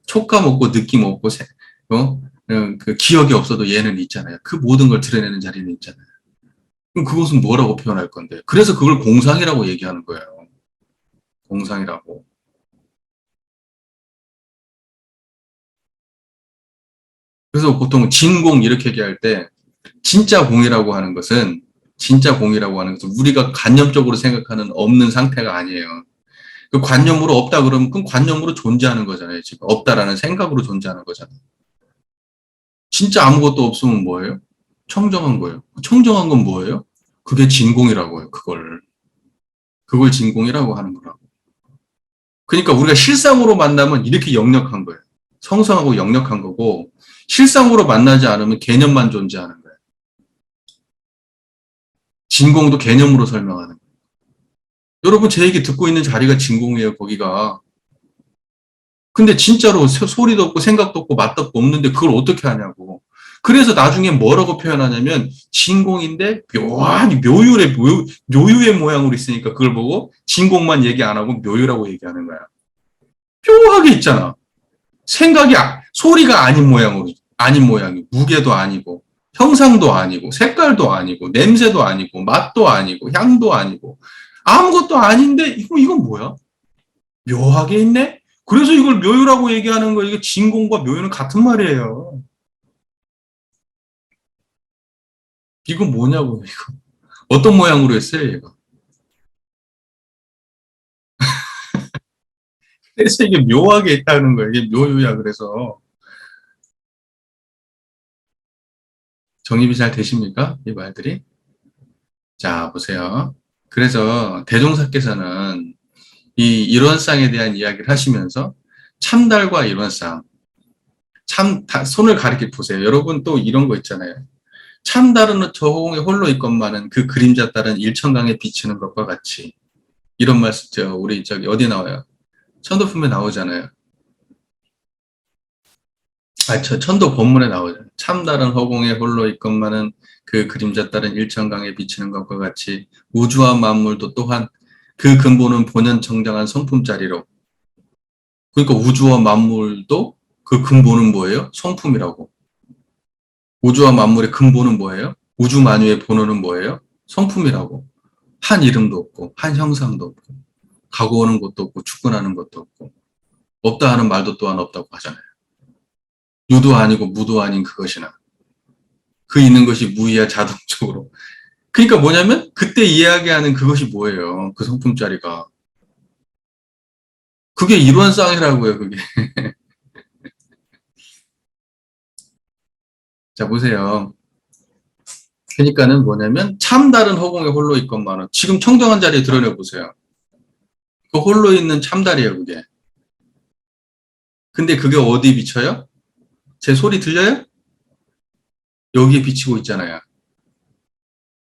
촉감 없고 느낌 없고 그 기억이 없어도 얘는 있잖아요. 그 모든 걸 드러내는 자리는 있잖아요. 그럼 그것은 뭐라고 표현할 건데? 그래서 그걸 공상이라고 얘기하는 거예요. 공상이라고. 그래서 보통 진공 이렇게 얘기할 때 진짜 공이라고 하는 것은 우리가 관념적으로 생각하는 없는 상태가 아니에요. 그 관념으로 없다 그러면 그건 관념으로 존재하는 거잖아요. 지금 없다라는 생각으로 존재하는 거잖아요. 진짜 아무것도 없으면 뭐예요? 청정한 거예요. 청정한 건 뭐예요? 그게 진공이라고요. 그걸 진공이라고 하는 거라고. 그러니까 우리가 실상으로 만나면 이렇게 역력한 거예요. 성성하고 역력한 거고, 실상으로 만나지 않으면 개념만 존재하는 거예요. 진공도 개념으로 설명하는 거예요. 여러분 제 얘기 듣고 있는 자리가 진공이에요, 거기가. 근데 진짜로 소리도 없고 생각도 없고 맛도 없는데 그걸 어떻게 하냐고. 그래서 나중에 뭐라고 표현하냐면 진공인데 묘한 묘유의 모양으로 있으니까 그걸 보고 진공만 얘기 안 하고 묘유라고 얘기하는 거야. 묘하게 있잖아. 소리가 아닌 모양이 무게도 아니고 형상도 아니고 색깔도 아니고 냄새도 아니고 맛도 아니고 향도 아니고 아무것도 아닌데 이건 뭐야? 묘하게 있네? 그래서 이걸 묘유라고 얘기하는 거, 이게 진공과 묘유는 같은 말이에요. 이건 뭐냐고, 이거. 어떤 모양으로 했어요, 얘가. 그래서 이게 묘하게 있다는 거예요. 이게 묘유야. 그래서 정립이 잘 되십니까? 이 말들이? 자, 보세요. 그래서 대종사께서는 이 일원상에 대한 이야기를 하시면서 참달과 일원상, 손을 가리켜 보세요. 여러분 또 이런 거 있잖아요. 참달은 저 호공에 홀로 있건만은 그 그림자 달은 일천강에 비치는 것과 같이. 이런 말씀, 우리 어디 나와요? 천도품에 나오잖아요. 천도 본문에 나오죠. 참다른 허공에 홀로 있건만은 그 그림자 따른 일천강에 비치는 것과 같이 우주와 만물도 또한 그 근본은 본연청정한 성품짜리로. 그러니까 우주와 만물도 그 근본은 뭐예요? 성품이라고. 우주와 만물의 근본은 뭐예요? 우주 만유의 본원은 뭐예요? 성품이라고. 한 이름도 없고 한 형상도 없고 가고 오는 것도 없고 축근하는 것도 없고 없다 하는 말도 또한 없다고 하잖아요. 유도 아니고 무도 아닌 그것이나 그 있는 것이 무의야 자동적으로. 그러니까 뭐냐면 그때 이야기하는 그것이 뭐예요? 그 성품짜리가. 그게 일원상이라고요, 그게. 자, 보세요. 그러니까는 뭐냐면 참 다른 허공에 홀로 있건만은 지금 청정한 자리에 드러내 보세요. 그 홀로 있는 참달이에요, 그게. 근데 그게 어디 비쳐요? 제 소리 들려요? 여기에 비치고 있잖아요.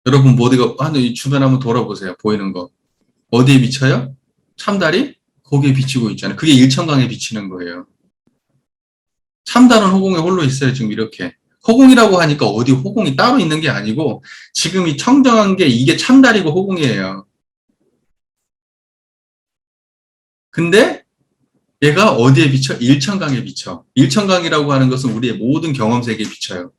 여러분 뭐 어디가 이 주변 한번 돌아보세요. 보이는 거. 어디에 비쳐요? 참달이 거기에 비치고 있잖아요. 그게 일천강에 비치는 거예요. 참다른 허공에 홀로 있어요. 지금 이렇게. 허공이라고 하니까 어디 허공이 따로 있는 게 아니고 지금 이 청정한 게 이게 참달이고 허공이에요. 근데 얘가 어디에 비쳐? 일천강에 비쳐. 일천강이라고 하는 것은 우리의 모든 경험 세계에 비쳐요.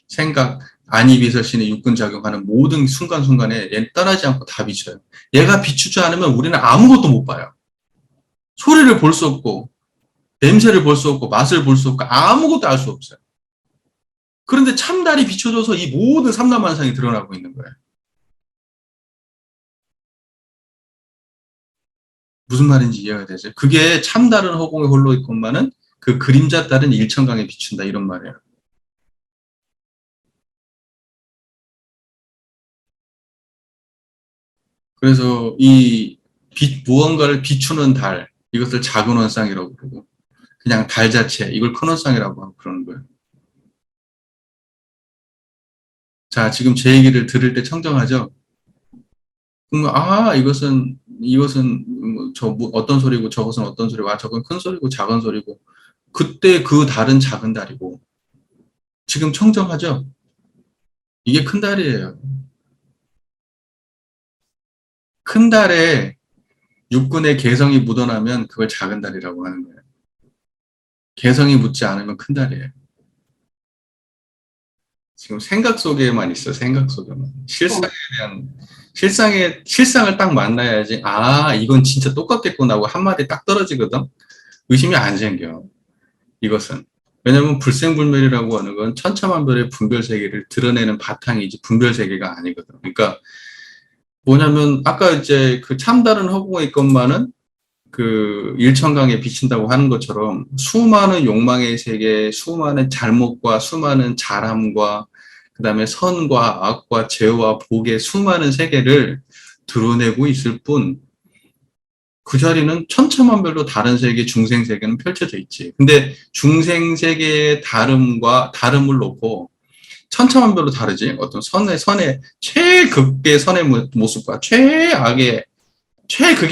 생각, 안이 비서신의 육근 작용하는 모든 순간순간에 얘는 떠나지 않고 다 비쳐요. 얘가 비추지 않으면 우리는 아무것도 못 봐요. 소리를 볼 수 없고 냄새를 볼 수 없고 맛을 볼 수 없고 아무것도 알 수 없어요. 그런데 참달이 비춰져서 이 모든 삼라만상이 드러나고 있는 거예요. 무슨 말인지 이해가 되죠? 그게 참달은 허공에 홀로 있건만은 그 그림자 달은 일천강에 비춘다 이런 말이에요. 그래서 이 무언가를 비추는 달 이것을 작은 원상이라고 부르고 그냥 달 자체 이걸 큰 원상이라고 하고 그러는 거예요. 자, 지금 제 얘기를 들을 때 청정하죠? 그럼 이것은 어떤 소리고 저것은 어떤 소리고 저건 큰 소리고 작은 소리고 그때 그 달은 작은 달이고 지금 청정하죠? 이게 큰 달이에요. 큰 달에 육군의 개성이 묻어나면 그걸 작은 달이라고 하는 거예요. 개성이 묻지 않으면 큰 달이에요. 지금 생각 속에만 있어, 생각 속에만. 실상에 대한, 실상을 딱 만나야지, 이건 진짜 똑같겠구나 하고 한마디 딱 떨어지거든? 의심이 안 생겨, 이것은. 왜냐면 불생불멸이라고 하는 건 천차만별의 분별 세계를 드러내는 바탕이지 분별 세계가 아니거든. 그러니까 뭐냐면 아까 이제 그 참다른 허공의 것만은 그 일천강에 비친다고 하는 것처럼 수많은 욕망의 세계, 수많은 잘못과 수많은 잘함과 그다음에 선과 악과 죄와 복의 수많은 세계를 드러내고 있을 뿐 그 자리는 천차만별로 다른 세계, 중생 세계는 펼쳐져 있지. 근데 중생 세계의 다름을 놓고 천차만별로 다르지. 어떤 선의 최극의 선의 모습과 최극의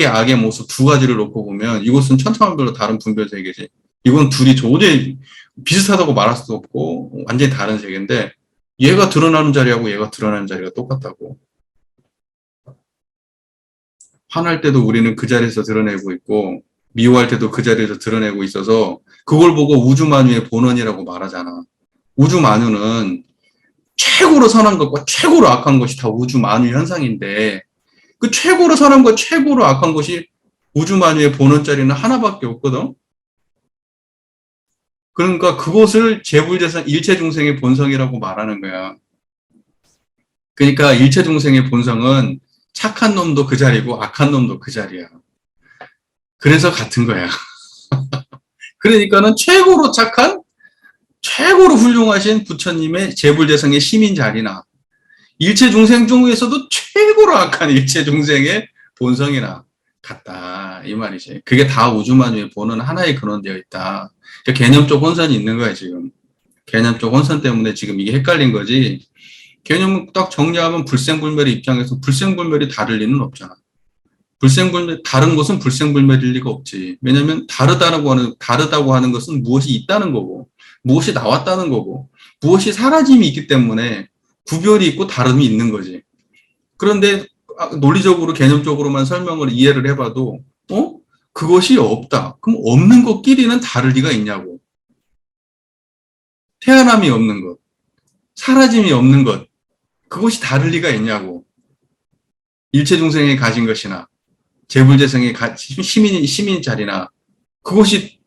악의 모습 두 가지를 놓고 보면 이것은 천차만별로 다른 분별 세계지. 이건 둘이 도저히 비슷하다고 말할 수도 없고 완전히 다른 세계인데 얘가 드러나는 자리하고 얘가 드러나는 자리가 똑같다고. 화날 때도 우리는 그 자리에서 드러내고 있고 미워할 때도 그 자리에서 드러내고 있어서 그걸 보고 우주만유의 본원이라고 말하잖아. 우주만유는 최고로 선한 것과 최고로 악한 것이 다 우주만유 현상인데 그 최고로 선한 것, 최고로 악한 것이 우주만유의 본원자리는 하나밖에 없거든. 그러니까 그것을 재불재선 일체중생의 본성이라고 말하는 거야. 그러니까 일체중생의 본성은 착한 놈도 그 자리고 악한 놈도 그 자리야. 그래서 같은 거야. 그러니까는 최고로 착한, 최고로 훌륭하신 부처님의 재불재성의 시민 자리나 일체 중생 중에서도 최고로 악한 일체 중생의 본성이나 같다 이 말이지. 그게 다 우주만유에 보는 하나의 근원되어 있다. 그러니까 개념적 혼선이 있는 거야 지금. 개념적 혼선 때문에 지금 이게 헷갈린 거지. 개념을 딱 정리하면 불생불멸의 입장에서 불생불멸이 다를 리는 없잖아. 불생불멸, 다른 것은 불생불멸일 리가 없지. 왜냐면 다르다고 하는 것은 무엇이 있다는 거고, 무엇이 나왔다는 거고, 무엇이 사라짐이 있기 때문에 구별이 있고 다름이 있는 거지. 그런데 논리적으로, 개념적으로만 설명을 이해를 해봐도, 그것이 없다. 그럼 없는 것끼리는 다를 리가 있냐고. 태어남이 없는 것, 사라짐이 없는 것, 그것이 다를 리가 있냐고. 일체 중생이 가진 것이나, 재불재성의 시민 자리나, 그것이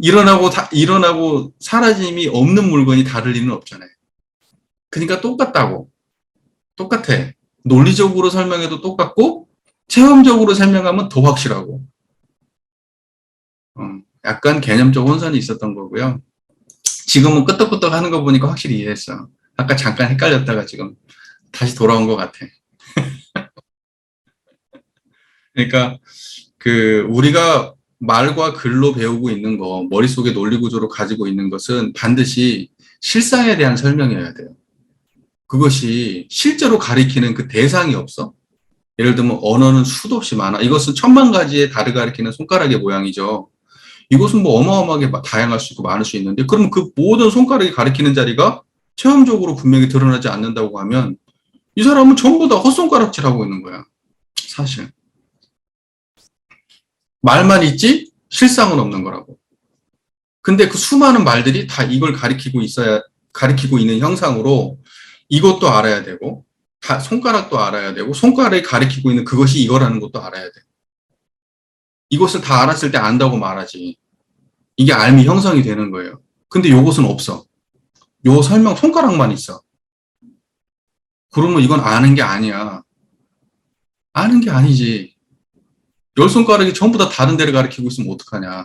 일어나고 사라짐이 없는 물건이 다를 리는 없잖아요. 그러니까 똑같다고. 똑같아. 논리적으로 설명해도 똑같고, 체험적으로 설명하면 더 확실하고. 약간 개념적 혼선이 있었던 거고요. 지금은 끄떡끄떡 하는 거 보니까 확실히 이해했어. 아까 잠깐 헷갈렸다가 지금 다시 돌아온 것 같아. 그러니까 우리가 말과 글로 배우고 있는 거, 머릿속에 논리구조로 가지고 있는 것은 반드시 실상에 대한 설명이어야 돼요. 그것이 실제로 가리키는 그 대상이 없어. 예를 들면 언어는 수도 없이 많아. 이것은 천만 가지의 달을 가리키는 손가락의 모양이죠. 이것은 뭐 어마어마하게 다양할 수 있고 많을 수 있는데, 그럼 그 모든 손가락이 가리키는 자리가 체험적으로 분명히 드러나지 않는다고 하면 이 사람은 전부 다 헛손가락질하고 있는 거야. 사실. 말만 있지 실상은 없는 거라고. 근데 그 수많은 말들이 다 이걸 가리키고 있는 형상으로 이것도 알아야 되고, 손가락도 알아야 되고, 손가락이 가리키고 있는 그것이 이거라는 것도 알아야 돼. 이것을 다 알았을 때 안다고 말하지. 이게 알미 형성이 되는 거예요. 근데 요것은 없어. 요 설명 손가락만 있어. 그러면 이건 아는 게 아니야. 아는 게 아니지. 열 손가락이 전부 다 다른 데를 가리키고 있으면 어떡하냐.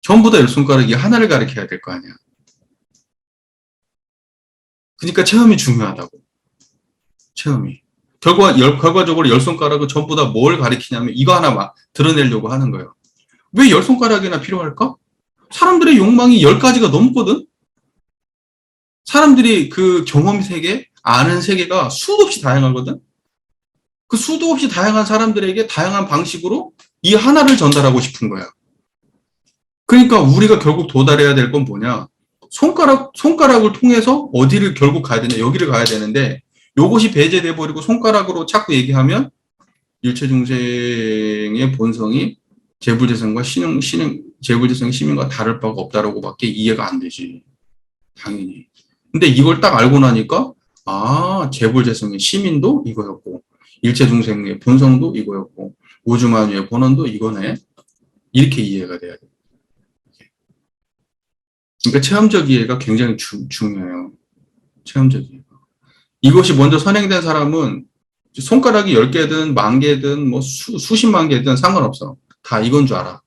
전부 다 열 손가락이 하나를 가리켜야 될 거 아니야. 그러니까 체험이 중요하다고. 체험이. 결과적으로 열 손가락은 전부 다 뭘 가리키냐면 이거 하나 드러내려고 하는 거예요. 왜 열 손가락이나 필요할까? 사람들의 욕망이 10가지가 넘거든? 사람들이 그 경험 세계, 아는 세계가 수도 없이 다양하거든? 그 수도 없이 다양한 사람들에게 다양한 방식으로 이 하나를 전달하고 싶은 거야. 그러니까 우리가 결국 도달해야 될 건 뭐냐? 손가락을 통해서 어디를 결국 가야 되냐? 여기를 가야 되는데, 요것이 배제돼 버리고 손가락으로 자꾸 얘기하면 일체 중생의 본성이 재불재성과 재불재성의 시민과 다를 바가 없다라고밖에 이해가 안 되지. 당연히. 근데 이걸 딱 알고 나니까 재불재성의 시민도 이거였고, 일체 중생의 본성도 이거였고, 우주만유의 본원도 이거네. 이렇게 이해가 돼야 돼. 그러니까 체험적 이해가 굉장히 중요해요. 체험적 이해. 이것이 먼저 선행된 사람은 손가락이 10개든 10,000개든 뭐 수십만 개든 상관없어. 다 이건 줄 알아.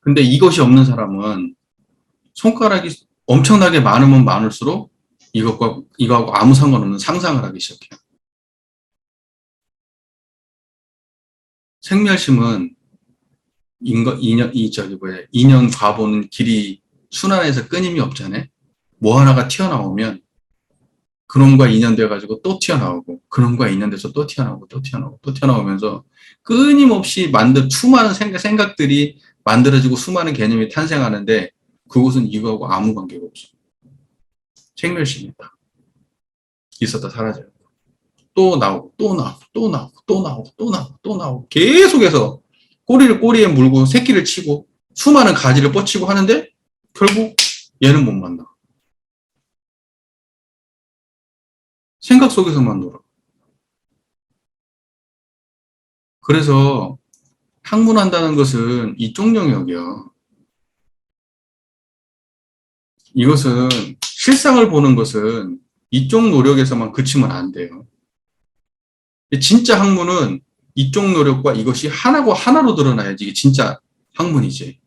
근데 이것이 없는 사람은 손가락이 엄청나게 많으면 많을수록 이거하고 아무 상관없는 상상을 하기 시작해요. 생멸심은 인연 과보는 길이 순환해서 끊임이 없잖아요. 뭐 하나가 튀어나오면 그놈과 인연돼가지고 또 튀어나오고, 그놈과 인연돼서 또 튀어나오고, 또 튀어나오고, 또 튀어나오면서 끊임없이 수많은 생각들이 만들어지고 수많은 개념이 탄생하는데, 그것은 이거하고 아무 관계가 없어. 생멸심이다. 있었다 사라져요. 또 나오고, 또 나오고, 또 나오고, 또 나오고, 또 나오고, 또 나오고, 계속해서 꼬리를 꼬리에 물고 새끼를 치고 수많은 가지를 뻗치고 하는데, 결국 얘는 못 만나. 생각 속에서만 놀아. 그래서 학문한다는 것은 이쪽 영역이야. 이것은 실상을 보는 것은 이쪽 노력에서만 그치면 안 돼요. 진짜 학문은 이쪽 노력과 이것이 하나로 드러나야지 이게 진짜 학문이지.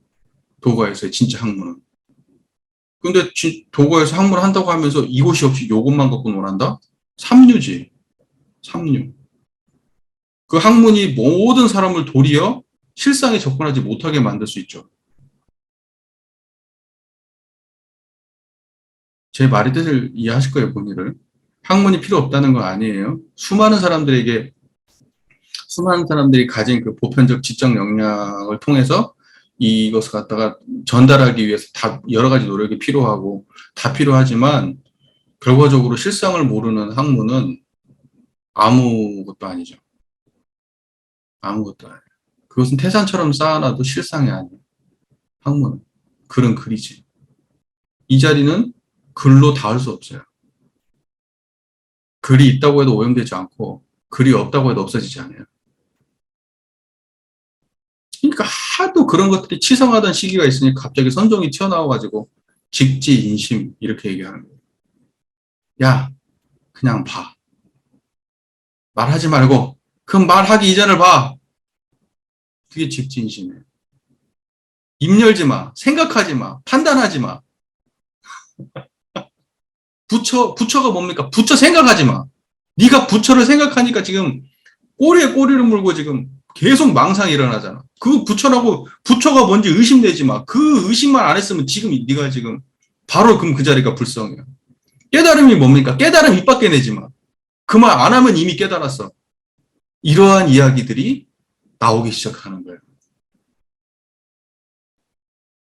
도가에서의 진짜 학문은. 근데 도가에서 학문을 한다고 하면서 이곳이 없이 요것만 갖고 논한다? 삼류지. 삼류. 그 학문이 모든 사람을 도리어 실상에 접근하지 못하게 만들 수 있죠. 제 말의 뜻을 이해하실 거예요, 본인을. 학문이 필요 없다는 건 아니에요. 수많은 사람들이 가진 그 보편적 지적 역량을 통해서 이것을 갖다가 전달하기 위해서 다 여러 가지 노력이 필요하고 다 필요하지만 결과적으로 실상을 모르는 학문은 아무것도 아니죠. 아무것도 아니에요. 그것은 태산처럼 쌓아놔도 실상이 아니에요. 학문은. 글은 글이지. 이 자리는 글로 닿을 수 없어요. 글이 있다고 해도 오염되지 않고 글이 없다고 해도 없어지지 않아요. 그러니까 하도 그런 것들이 치성하던 시기가 있으니 갑자기 선종이 튀어나와가지고 직지인심 이렇게 얘기하는 거예요. 야, 그냥 봐. 말하지 말고 그 말하기 이전을 봐. 그게 직지인심이에요. 입 열지 마. 생각하지 마. 판단하지 마. 부처가 뭡니까? 부처 생각하지 마. 네가 부처를 생각하니까 지금 꼬리에 꼬리를 물고 지금 계속 망상이 일어나잖아. 그 부처가 뭔지 의심되지 마. 그 의심만 안 했으면 지금 네가 지금 바로 그럼 그 자리가 불성이야. 깨달음이 뭡니까? 깨달음 입 밖에 내지 마. 그 말 안 하면 이미 깨달았어. 이러한 이야기들이 나오기 시작하는 거예요.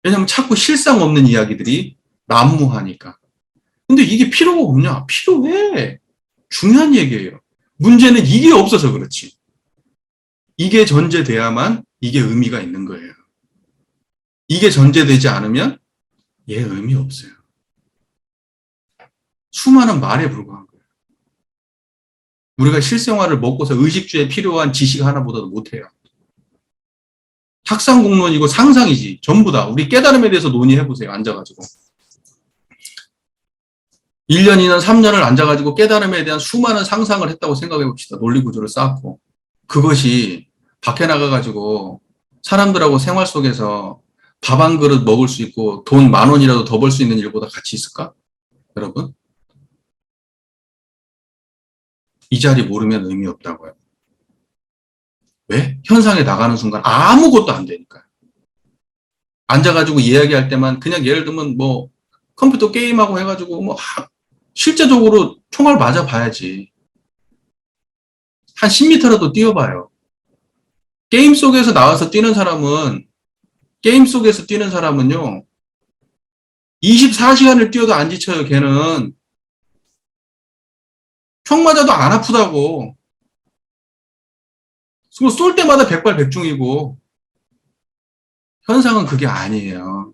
왜냐하면 자꾸 실상 없는 이야기들이 난무하니까. 근데 이게 필요가 없냐? 필요해. 중요한 얘기예요. 문제는 이게 없어서 그렇지. 이게 전제돼야만 이게 의미가 있는 거예요. 이게 전제되지 않으면 얘 의미 없어요. 수많은 말에 불과한 거예요. 우리가 실생활을 먹고서 의식주에 필요한 지식 하나보다도 못해요. 탁상공론이고 상상이지. 전부 다. 우리 깨달음에 대해서 논의해보세요. 앉아가지고. 1년, 2년, 3년을 앉아가지고 깨달음에 대한 수많은 상상을 했다고 생각해봅시다. 논리구조를 쌓고. 그것이 밖에 나가가지고 사람들하고 생활 속에서 밥 한 그릇 먹을 수 있고 돈 10,000원이라도 더 벌 수 있는 일보다 가치 있을까? 여러분? 이 자리 모르면 의미 없다고요. 왜? 현상에 나가는 순간 아무것도 안 되니까요. 앉아가지고 이야기할 때만 그냥 예를 들면 뭐 컴퓨터 게임하고 해가지고 뭐 실제적으로 총알 맞아 봐야지. 한 10m라도 뛰어봐요. 게임 속에서 나와서 뛰는 사람은요, 24시간을 뛰어도 안 지쳐요, 걔는. 총 맞아도 안 아프다고. 쏠 때마다 백발백중이고. 현상은 그게 아니에요.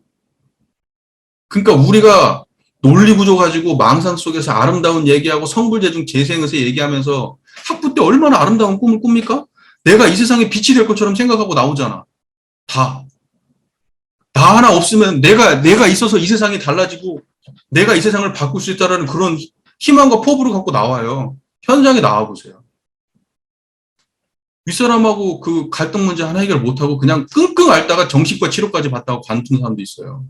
그러니까 우리가 논리구조 가지고 망상 속에서 아름다운 얘기하고 성불재중 재생에서 얘기하면서 학부 때 얼마나 아름다운 꿈을 꿉니까? 내가 이 세상에 빛이 될 것처럼 생각하고 나오잖아. 다. 나 하나 없으면 내가 있어서 이 세상이 달라지고 내가 이 세상을 바꿀 수 있다는 그런 희망과 포부를 갖고 나와요. 현장에 나와보세요. 윗사람하고 그 갈등 문제 하나 해결 못하고 그냥 끙끙 앓다가 정신과 치료까지 받다가 관둔 사람도 있어요.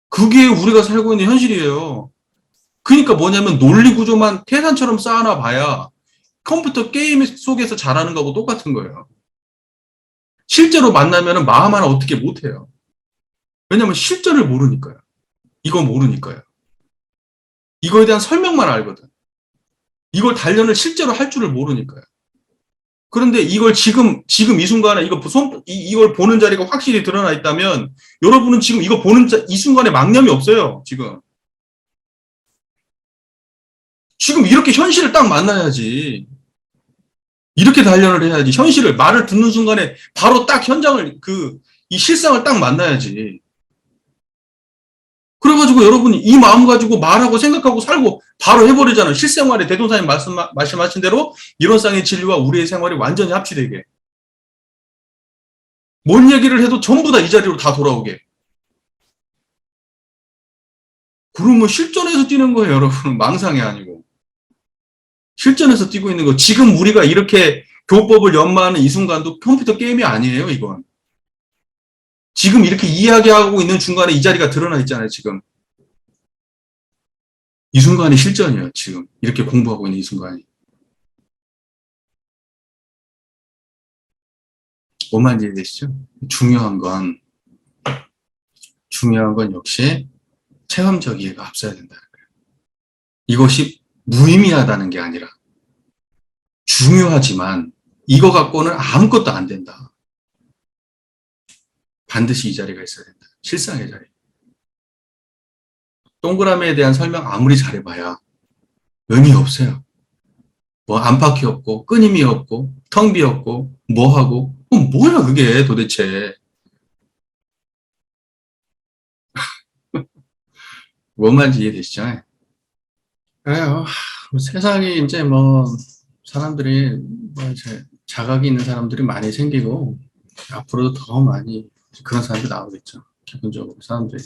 그게 우리가 살고 있는 현실이에요. 그러니까 뭐냐면 논리 구조만 태산처럼 쌓아놔 봐야 컴퓨터 게임 속에서 잘하는 거하고 똑같은 거예요. 실제로 만나면 마음 하나 어떻게 못해요. 왜냐면 실전을 모르니까요. 이거 모르니까요. 이거에 대한 설명만 알거든. 이걸 단련을 실제로 할 줄을 모르니까요. 그런데 이걸 지금 이 순간에 이걸 보는 자리가 확실히 드러나 있다면 여러분은 지금 이거 보는 이 순간에 망념이 없어요. 지금 이렇게 현실을 딱 만나야지. 이렇게 단련을 해야지. 현실을 말을 듣는 순간에 바로 딱 현장을 이 실상을 딱 만나야지. 그래가지고 여러분이 이 마음 가지고 말하고 생각하고 살고 바로 해버리잖아요. 실생활에 대동사님 말씀하신 대로 이론상의 진리와 우리의 생활이 완전히 합치되게. 뭔 얘기를 해도 전부 다 이 자리로 다 돌아오게. 그러면 실전에서 뛰는 거예요, 여러분. 망상이 아니고. 실전에서 뛰고 있는 거. 지금 우리가 이렇게 교법을 연마하는 이 순간도 컴퓨터 게임이 아니에요, 이건. 지금 이렇게 이야기하고 있는 중간에 이 자리가 드러나 있잖아요, 지금. 이 순간이 실전이에요, 지금. 이렇게 공부하고 있는 이 순간이. 뭐만 이해되시죠? 중요한 건 역시 체험적 이해가 앞서야 된다는 거예요. 이것이 무의미하다는 게 아니라 중요하지만 이거 갖고는 아무것도 안 된다. 반드시 이 자리가 있어야 된다. 실상의 자리. 동그라미에 대한 설명 아무리 잘해봐야 의미 없어요. 뭐 안팎이 없고 끊임이 없고 텅 비었고 뭐하고 뭐야 그게 도대체. 뭔 말인지 이해되시죠? 그래요. 세상에 이제 뭐 사람들이 뭐 이제 자각이 있는 사람들이 많이 생기고 앞으로도 더 많이 그런 사람들이 나오겠죠. 기본적으로 사람들이.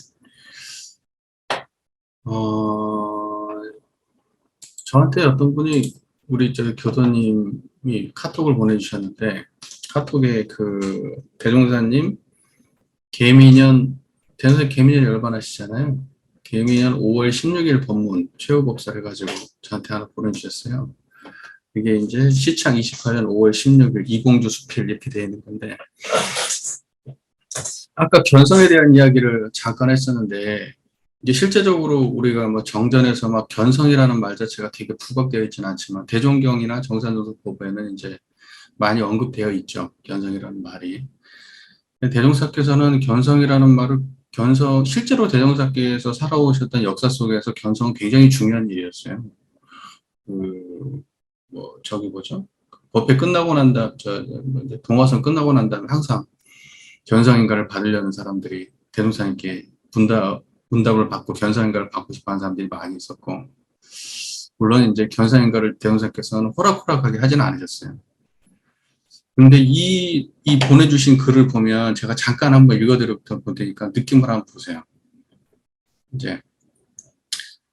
저한테 어떤 분이 우리 저 교도님이 카톡을 보내주셨는데 카톡에 그 대종사님 개미년 대종사 개미년 열반하시잖아요. 개미년 5월 16일 법문 최후 법사를 가지고 저한테 하나 보내주셨어요. 이게 이제 시창 28년 5월 16일 이공주 수필 이렇게 되어 있는 건데 아까 견성에 대한 이야기를 잠깐 했었는데 이제 실제적으로 우리가 뭐 정전에서 막 견성이라는 말 자체가 되게 부각되어 있지는 않지만 대종경이나 정산조서법에는 이제 많이 언급되어 있죠. 견성이라는 말이. 대종사께서는 견성이라는 말을 실제로 대종사께서 살아오셨던 역사 속에서 견성은 굉장히 중요한 일이었어요. 저기 뭐죠? 법회 끝나고 난 동화선 끝나고 난 다음에 항상 견성인가를 받으려는 사람들이 대종사님께 문답을 받고 견성인가를 받고 싶어 하는 사람들이 많이 있었고, 물론 이제 견성인가를 대종사께서는 호락호락하게 하지는 않으셨어요. 근데 이 보내주신 글을 보면 제가 잠깐 한번 읽어드릴 테니까 느낌을 한번 보세요. 이제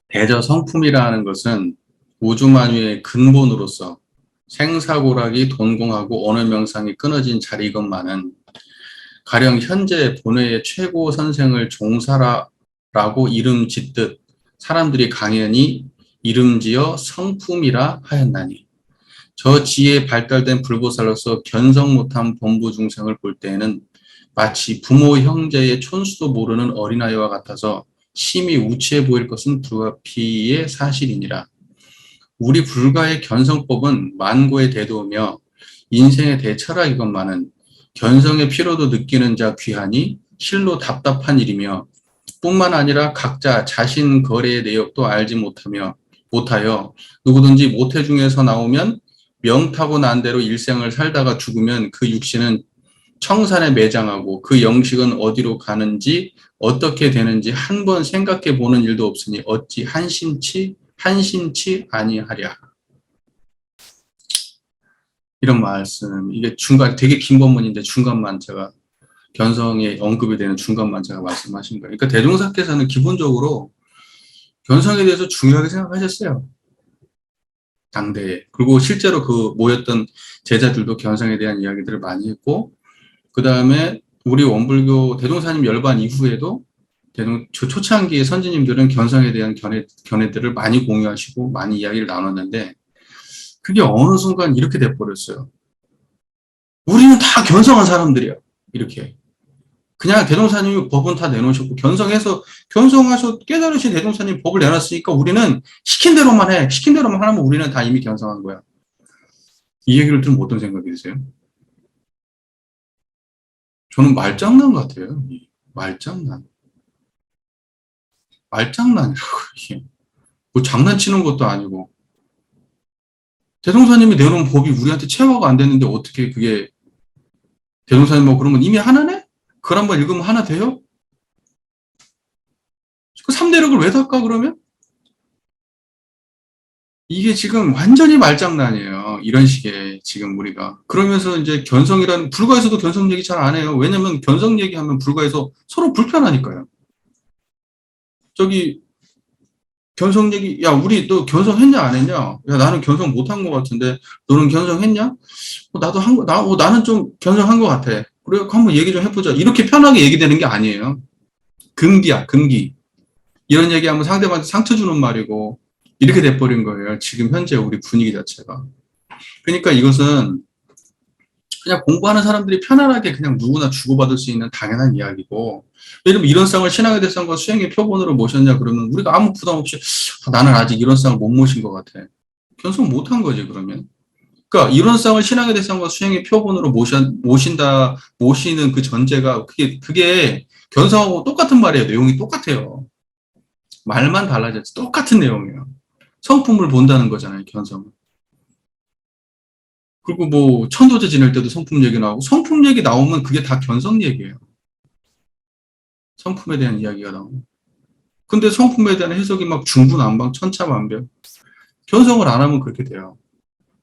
대저성품이라는 것은 우주만유의 근본으로서 생사고락이 돈공하고 언어명상이 끊어진 자리것만은 가령 현재 본회의 최고 선생을 종사라라고 이름 짓듯 사람들이 강연히 이름지어 성품이라 하였나니 저 지혜에 발달된 불보살로서 견성 못한 범부 중생을 볼 때에는 마치 부모 형제의 촌수도 모르는 어린아이와 같아서 심히 우치해 보일 것은 불가피의 사실이니라. 우리 불가의 견성법은 만고의 대도며 인생의 대철학이건만은 견성의 피로도 느끼는 자 귀하니 실로 답답한 일이며 뿐만 아니라 각자 자신 거래의 내역도 알지 못하여 누구든지 모태 중에서 나오면 명타고 난대로 일생을 살다가 죽으면 그 육신은 청산에 매장하고 그 영식은 어디로 가는지 어떻게 되는지 한 번 생각해 보는 일도 없으니 어찌 한심치 아니하랴. 이런 말씀, 이게 중간, 되게 긴 본문인데 중간만 제가, 견성에 언급이 되는 중간만 제가 말씀하신 거예요. 그러니까 대종사께서는 기본적으로 견성에 대해서 중요하게 생각하셨어요. 당대에. 그리고 실제로 그 모였던 제자들도 견성에 대한 이야기들을 많이 했고, 그 다음에 우리 원불교 대종사님 열반 이후에도 초창기의 선지님들은 견성에 대한 견해들을 많이 공유하시고 많이 이야기를 나눴는데 그게 어느 순간 이렇게 돼버렸어요. 우리는 다 견성한 사람들이야. 이렇게. 그냥 대종사님이 법은 다 내놓으셨고 견성하셔 깨달으신 대종사님이 법을 내놨으니까 우리는 시킨 대로만 해. 시킨 대로만 하면 우리는 다 이미 견성한 거야. 이 얘기를 들으면 어떤 생각이 드세요? 저는 말장난 같아요. 말장난이라고 이게. 뭐 장난치는 것도 아니고 대종사님이 내놓은 법이 우리한테 체화가 안 됐는데 어떻게 그게 대종사님 뭐 그러면 이미 하나네? 그걸 한번 읽으면 하나 돼요? 그 3대력을 왜 닦아 그러면? 이게 지금 완전히 말장난이에요. 이런 식의 지금 우리가. 그러면서 이제 불가에서도 견성 얘기 잘 안 해요. 왜냐면 견성 얘기하면 불가에서 서로 불편하니까요. 저기 견성 얘기, 야, 우리 너 견성했냐, 안 했냐? 야, 나는 견성 못한 것 같은데, 너는 견성했냐? 나도 나는 좀 견성한 것 같아. 그래, 한번 얘기 좀 해보자. 이렇게 편하게 얘기되는 게 아니에요. 금기야, 금기. 이런 얘기하면 상대방한테 상처 주는 말이고, 이렇게 돼버린 거예요. 지금 현재 우리 분위기 자체가. 그러니까 이것은 그냥 공부하는 사람들이 편안하게 그냥 누구나 주고받을 수 있는 당연한 이야기고, 예를 들면 이론상을 신앙의 대상과 수행의 표본으로 모셨냐 그러면 우리가 아무 부담 없이 나는 아직 이론상을 못 모신 것 같아. 견성 못한 거지 그러면. 그러니까 이론상을 신앙의 대상과 수행의 표본으로 모시는 그 전제가 그게 견성하고 똑같은 말이에요. 내용이 똑같아요. 말만 달라졌지 똑같은 내용이에요. 성품을 본다는 거잖아요. 견성은. 그리고 뭐 천도제 지낼 때도 성품 얘기 나오고 성품 얘기 나오면 그게 다 견성 얘기예요. 성품에 대한 이야기가 나오고. 근데 성품에 대한 해석이 막 중구난방 천차만별. 견성을 안 하면 그렇게 돼요.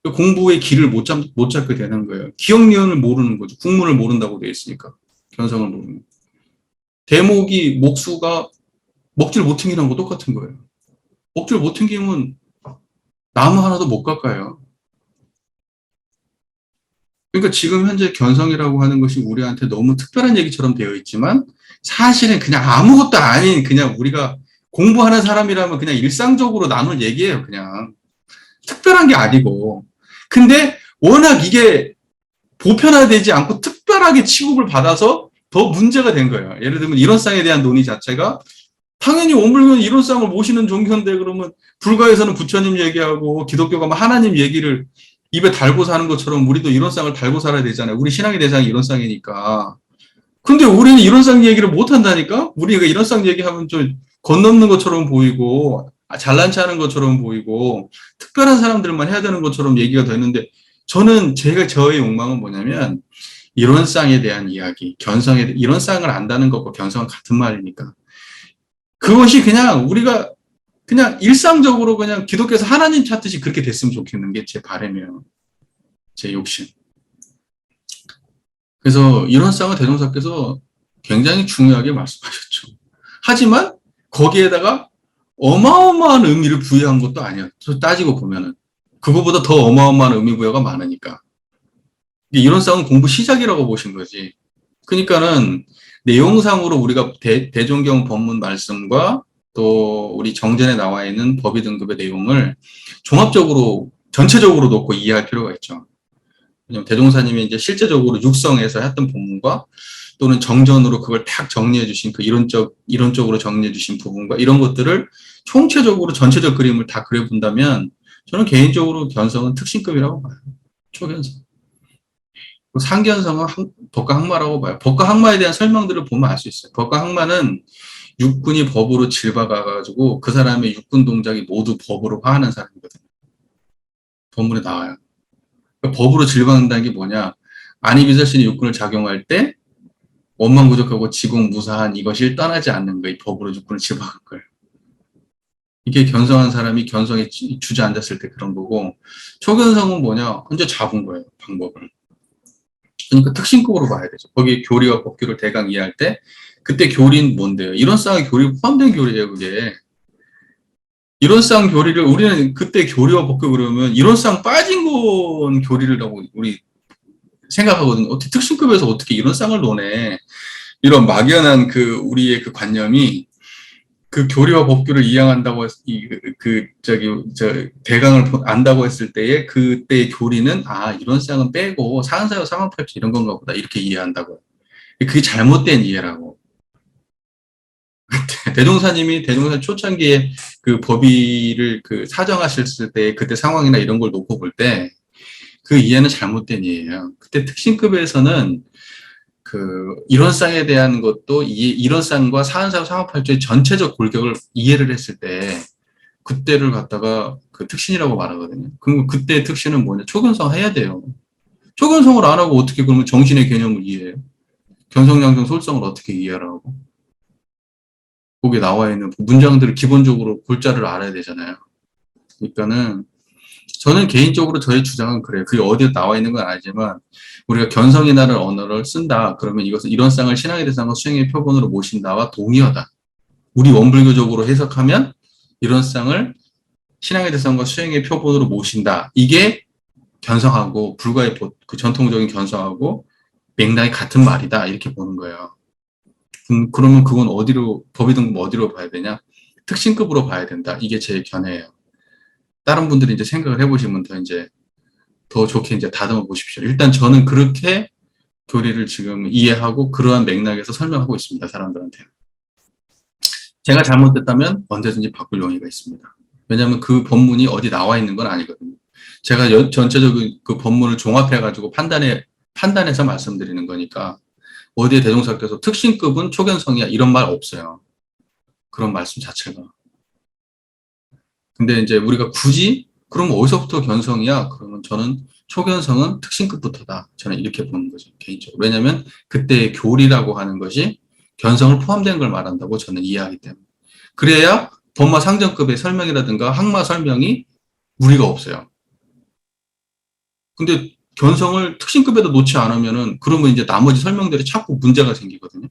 공부의 길을 못 잡게 되는 거예요. 기억니은을 모르는 거죠. 국문을 모른다고 되어 있으니까. 견성을 모르는. 대목이 목수가 먹질 못 튕기는 거 똑같은 거예요. 먹질 못 튕기면 나무 하나도 못 깎아요. 그러니까 지금 현재 견성이라고 하는 것이 우리한테 너무 특별한 얘기처럼 되어 있지만 사실은 그냥 아무것도 아닌 그냥 우리가 공부하는 사람이라면 그냥 일상적으로 나눌 얘기예요. 그냥 특별한 게 아니고. 근데 워낙 이게 보편화되지 않고 특별하게 취급을 받아서 더 문제가 된 거예요. 예를 들면 이론상에 대한 논의 자체가 당연히 원불교는 이론상을 모시는 종교인데 그러면 불가에서는 부처님 얘기하고 기독교가 뭐 하나님 얘기를 입에 달고 사는 것처럼 우리도 이론상을 달고 살아야 되잖아요. 우리 신앙의 대상이 이론상이니까. 근데 우리는 이론상 얘기를 못 한다니까? 우리가 이론상 얘기하면 좀 건넘는 것처럼 보이고 잘난 체 하는 것처럼 보이고 특별한 사람들만 해야 되는 것처럼 얘기가 되는데 저의 욕망은 뭐냐면 이론상에 대한 이야기, 이론상을 안다는 것과 견성은 같은 말이니까. 그것이 그냥 우리가 그냥 일상적으로 그냥 기독교에서 하나님 찾듯이 그렇게 됐으면 좋겠는 게 제 바람이에요. 제 욕심. 그래서 이론상은 대종사께서 굉장히 중요하게 말씀하셨죠. 하지만 거기에다가 어마어마한 의미를 부여한 것도 아니야. 따지고 보면은. 그거보다 더 어마어마한 의미 부여가 많으니까. 이론상은 공부 시작이라고 보신 거지. 그러니까는 내용상으로 우리가 대종경 법문 말씀과 또 우리 정전에 나와 있는 법의 등급의 내용을 종합적으로 전체적으로 놓고 이해할 필요가 있죠. 왜냐면 대종사님이 이제 실제적으로 육성에서 했던 본문과 또는 정전으로 그걸 탁 정리해 주신 그 이론적으로 정리해 주신 부분과 이런 것들을 총체적으로 전체적 그림을 다 그려본다면 저는 개인적으로 견성은 특신급이라고 봐요. 초견성. 상견성은 법과학마라고 봐요. 법과학마에 대한 설명들을 보면 알 수 있어요. 법과학마는 육군이 법으로 질박아가지고 그 사람의 육군 동작이 모두 법으로 화하는 사람이거든요. 법문에 나와요. 그러니까 법으로 질박한다는 게 뭐냐. 안이비설신이 육군을 작용할 때 원망부족하고 지공무사한 이것이 떠나지 않는 거예요. 법으로 육군을 질박한 거예요. 이게 견성한 사람이 견성에 주저앉았을 때 그런 거고 초견성은 뭐냐. 혼자 잡은 거예요. 방법을. 그러니까 특신급으로 봐야 되죠. 거기 교리와 법규를 대강 이해할 때 그때 교리는 뭔데요? 이론상 교리 포함된 교리예요. 그게. 이론상 교리를 우리는 그때 교리와 법규 그러면 이론상 빠진 건 교리라고 우리 생각하거든요. 어떻게 특신급에서 어떻게 이론상을 논해? 이런 막연한 그 우리의 그 관념이 그 교리와 법규를 이해한다고 대강을 안다고 했을 때에 그때의 교리는 이론상은 빼고 사은사유 상황팔취 이런 건가 보다 이렇게 이해한다고요. 그게 잘못된 이해라고. 대종사님이 대종사 초창기에 그 법의를 그 사정하셨을 때 그때 상황이나 이런 걸 놓고 볼 때 그 이해는 잘못된 이해예요. 그때 특신급에서는 그 이론상에 대한 것도 이론상과 사은사유 상황팔조의 전체적 골격을 이해를 했을 때 그때를 갖다가 그 특신이라고 말하거든요. 그럼 그때 특신은 뭐냐? 초견성 해야 돼요. 초견성을 안 하고 어떻게 그러면 정신의 개념을 이해해요? 견성양성 솔성을 어떻게 이해하라고? 거기에 나와 있는 문장들을 기본적으로 골자를 알아야 되잖아요. 그러니까는 저는 개인적으로 저의 주장은 그래요. 그게 어디에 나와 있는 건 아니지만 우리가 견성이라는 언어를 쓴다. 그러면 이것은 이론상을 신앙의 대상과 수행의 표본으로 모신다와 동의하다. 우리 원불교적으로 해석하면 이런 쌍을 신앙의 대상과 수행의 표본으로 모신다. 이게 견성하고 불가의 그 전통적인 견성하고 맥락이 같은 말이다. 이렇게 보는 거예요. 그러면 그건 어디로 법의 등급 어디로 봐야 되냐? 특신급으로 봐야 된다. 이게 제 견해예요. 다른 분들이 이제 생각을 해보시면 더 좋게 이제 다듬어 보십시오. 일단 저는 그렇게 교리를 지금 이해하고 그러한 맥락에서 설명하고 있습니다. 사람들한테. 제가 잘못됐다면 언제든지 바꿀 용의가 있습니다. 왜냐하면 그 법문이 어디 나와 있는 건 아니거든요. 제가 전체적인 그 법문을 종합해가지고 판단해서 말씀드리는 거니까 어디에 대종사께서 특신급은 초견성이야 이런 말 없어요. 그런 말씀 자체가. 근데 이제 우리가 굳이 그럼 어디서부터 견성이야? 그러면 저는 초견성은 특신급부터다. 저는 이렇게 보는 거죠. 개인적으로. 왜냐하면 그때의 교리라고 하는 것이 견성을 포함된 걸 말한다고 저는 이해하기 때문에. 그래야 법마 상정급의 설명이라든가 항마 설명이 무리가 없어요. 근데 견성을 특신급에다 놓지 않으면은 그러면 이제 나머지 설명들이 자꾸 문제가 생기거든요.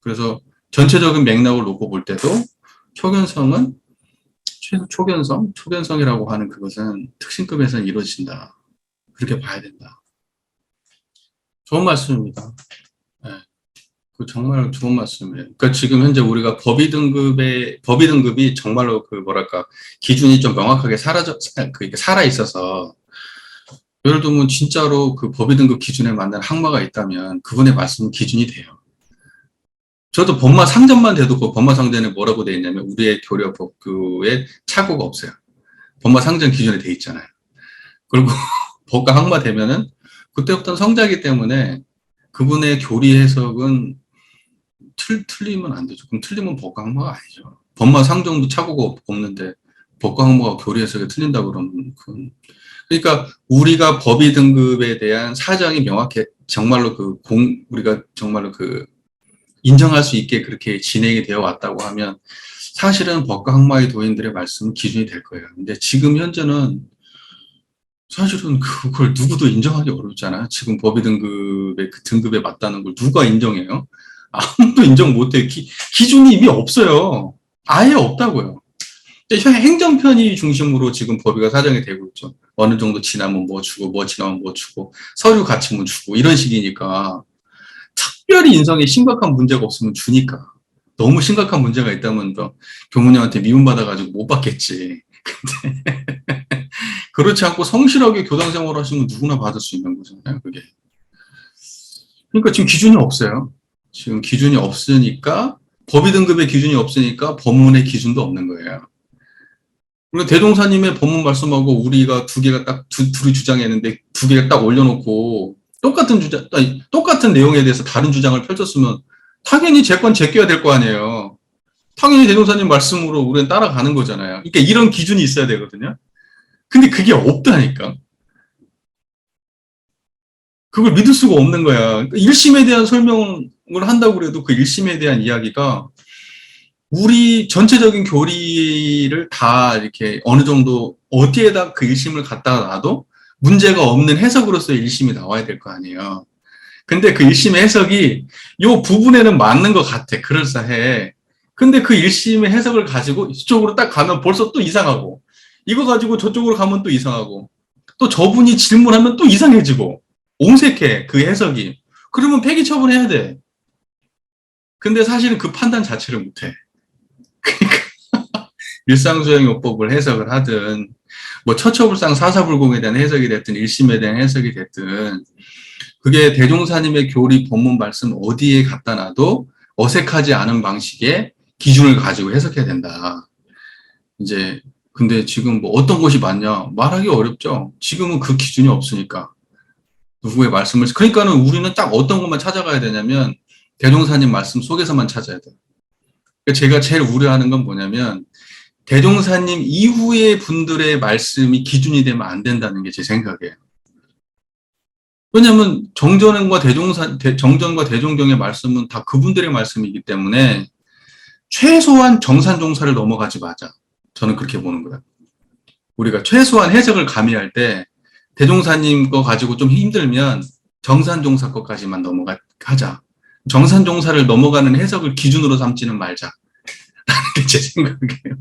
그래서 전체적인 맥락을 놓고 볼 때도 초견성은 초견성이라고 하는 그것은 특신급에서는 이루어진다. 그렇게 봐야 된다. 좋은 말씀입니다. 네. 그 정말 좋은 말씀이에요. 그러니까 지금 현재 우리가 법의 등급이 정말로 그 뭐랄까 기준이 좀 명확하게 살아 있어서 예를 들면 진짜로 그 법의 등급 기준에 맞는 항마가 있다면 그분의 말씀은 기준이 돼요. 저도 법마 상전만 돼도 그 법마 상전에 뭐라고 돼 있냐면 우리의 교려 법규에 착오가 없어요. 법마 상전 기준에 돼 있잖아요. 그리고 법과 항마 되면은 그때부터는 성자이기 때문에 그분의 교리 해석은 틀리면 안 되죠. 그럼 틀리면 법과 항마가 아니죠. 법마 상정도 착오가 없는데 법과 항마가 교리 해석에 틀린다 그러면 그러니까 우리가 법의 등급에 대한 사정이 명확해 정말로 우리가 정말로 인정할 수 있게 그렇게 진행이 되어 왔다고 하면 사실은 법과 항마의 도인들의 말씀은 기준이 될 거예요. 근데 지금 현재는 사실은 그걸 누구도 인정하기 어렵잖아요. 지금 법의 등급의 그 등급에 맞다는 걸 누가 인정해요? 아무도 인정 못해. 기준이 이미 없어요. 아예 없다고요. 행정편의 중심으로 지금 법의가 사정이 되고 있죠. 어느 정도 지나면 뭐 주고, 뭐 지나면 뭐 주고, 서류 갖추면 주고, 이런 식이니까. 특별히 인성에 심각한 문제가 없으면 주니까. 너무 심각한 문제가 있다면 교무님한테 미움받아가지고 못 받겠지. 근데 그렇지 않고 성실하게 교당 생활을 하시면 누구나 받을 수 있는 거잖아요, 그게. 그러니까 지금 기준이 없어요. 지금 기준이 없으니까, 법의 등급의 기준이 없으니까 법문의 기준도 없는 거예요. 그리고 대종사님의 법문 말씀하고 우리가 둘이 주장했는데 두 개가 딱 올려놓고 똑같은 내용에 대해서 다른 주장을 펼쳤으면 당연히 제 건 제껴야 될 거 아니에요. 당연히 대종사님 말씀으로 우리는 따라가는 거잖아요. 그러니까 이런 기준이 있어야 되거든요. 근데 그게 없다니까. 그걸 믿을 수가 없는 거야. 그러니까 1심에 대한 설명을 한다고 해도 그 1심에 대한 이야기가 우리 전체적인 교리를 다 이렇게 어느 정도 어디에다 그 1심을 갖다 놔도 문제가 없는 해석으로서의 1심이 나와야 될 거 아니에요. 근데 그 1심의 해석이 요 부분에는 맞는 것 같아. 그럴싸해. 근데 그 1심의 해석을 가지고 이쪽으로 딱 가면 벌써 또 이상하고 이거 가지고 저쪽으로 가면 또 이상하고 또 저분이 질문하면 또 이상해지고 옹색해. 그 해석이. 그러면 폐기 처분해야 돼. 근데 사실은 그 판단 자체를 못해. 일상수행요법을 해석을 하든 뭐 처처불상 사사불공에 대한 해석이 됐든 1심에 대한 해석이 됐든 그게 대종사님의 교리 본문 말씀 어디에 갖다 놔도 어색하지 않은 방식의 기준을 가지고 해석해야 된다. 이제 근데 지금 뭐 어떤 것이 맞냐 말하기 어렵죠. 지금은 그 기준이 없으니까 누구의 말씀을 그러니까는 우리는 딱 어떤 것만 찾아가야 되냐면 대종사님 말씀 속에서만 찾아야 돼요. 제가 제일 우려하는 건 뭐냐면 대종사님 이후의 분들의 말씀이 기준이 되면 안 된다는 게 제 생각이에요. 왜냐하면 정전과 대종경의 말씀은 다 그분들의 말씀이기 때문에 최소한 정산종사를 넘어가지 마자. 저는 그렇게 보는 거예요. 우리가 최소한 해석을 가미할 때 대종사님 거 가지고 좀 힘들면 정산종사 것까지만 넘어가자. 정산종사를 넘어가는 해석을 기준으로 삼지는 말자. 라는 게 제 생각이에요.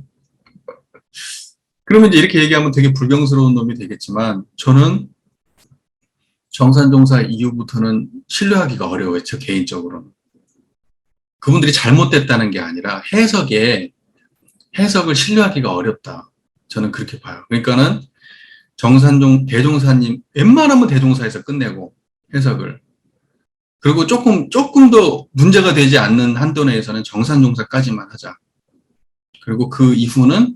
그러면 이제 이렇게 얘기하면 되게 불경스러운 놈이 되겠지만, 저는 정산종사 이후부터는 신뢰하기가 어려워요, 저 개인적으로는. 그분들이 잘못됐다는 게 아니라 해석을 신뢰하기가 어렵다. 저는 그렇게 봐요. 그러니까는 대종사님, 웬만하면 대종사에서 끝내고 해석을. 그리고 조금 더 문제가 되지 않는 한도 내에서는 정산종사까지만 하자. 그리고 그 이후는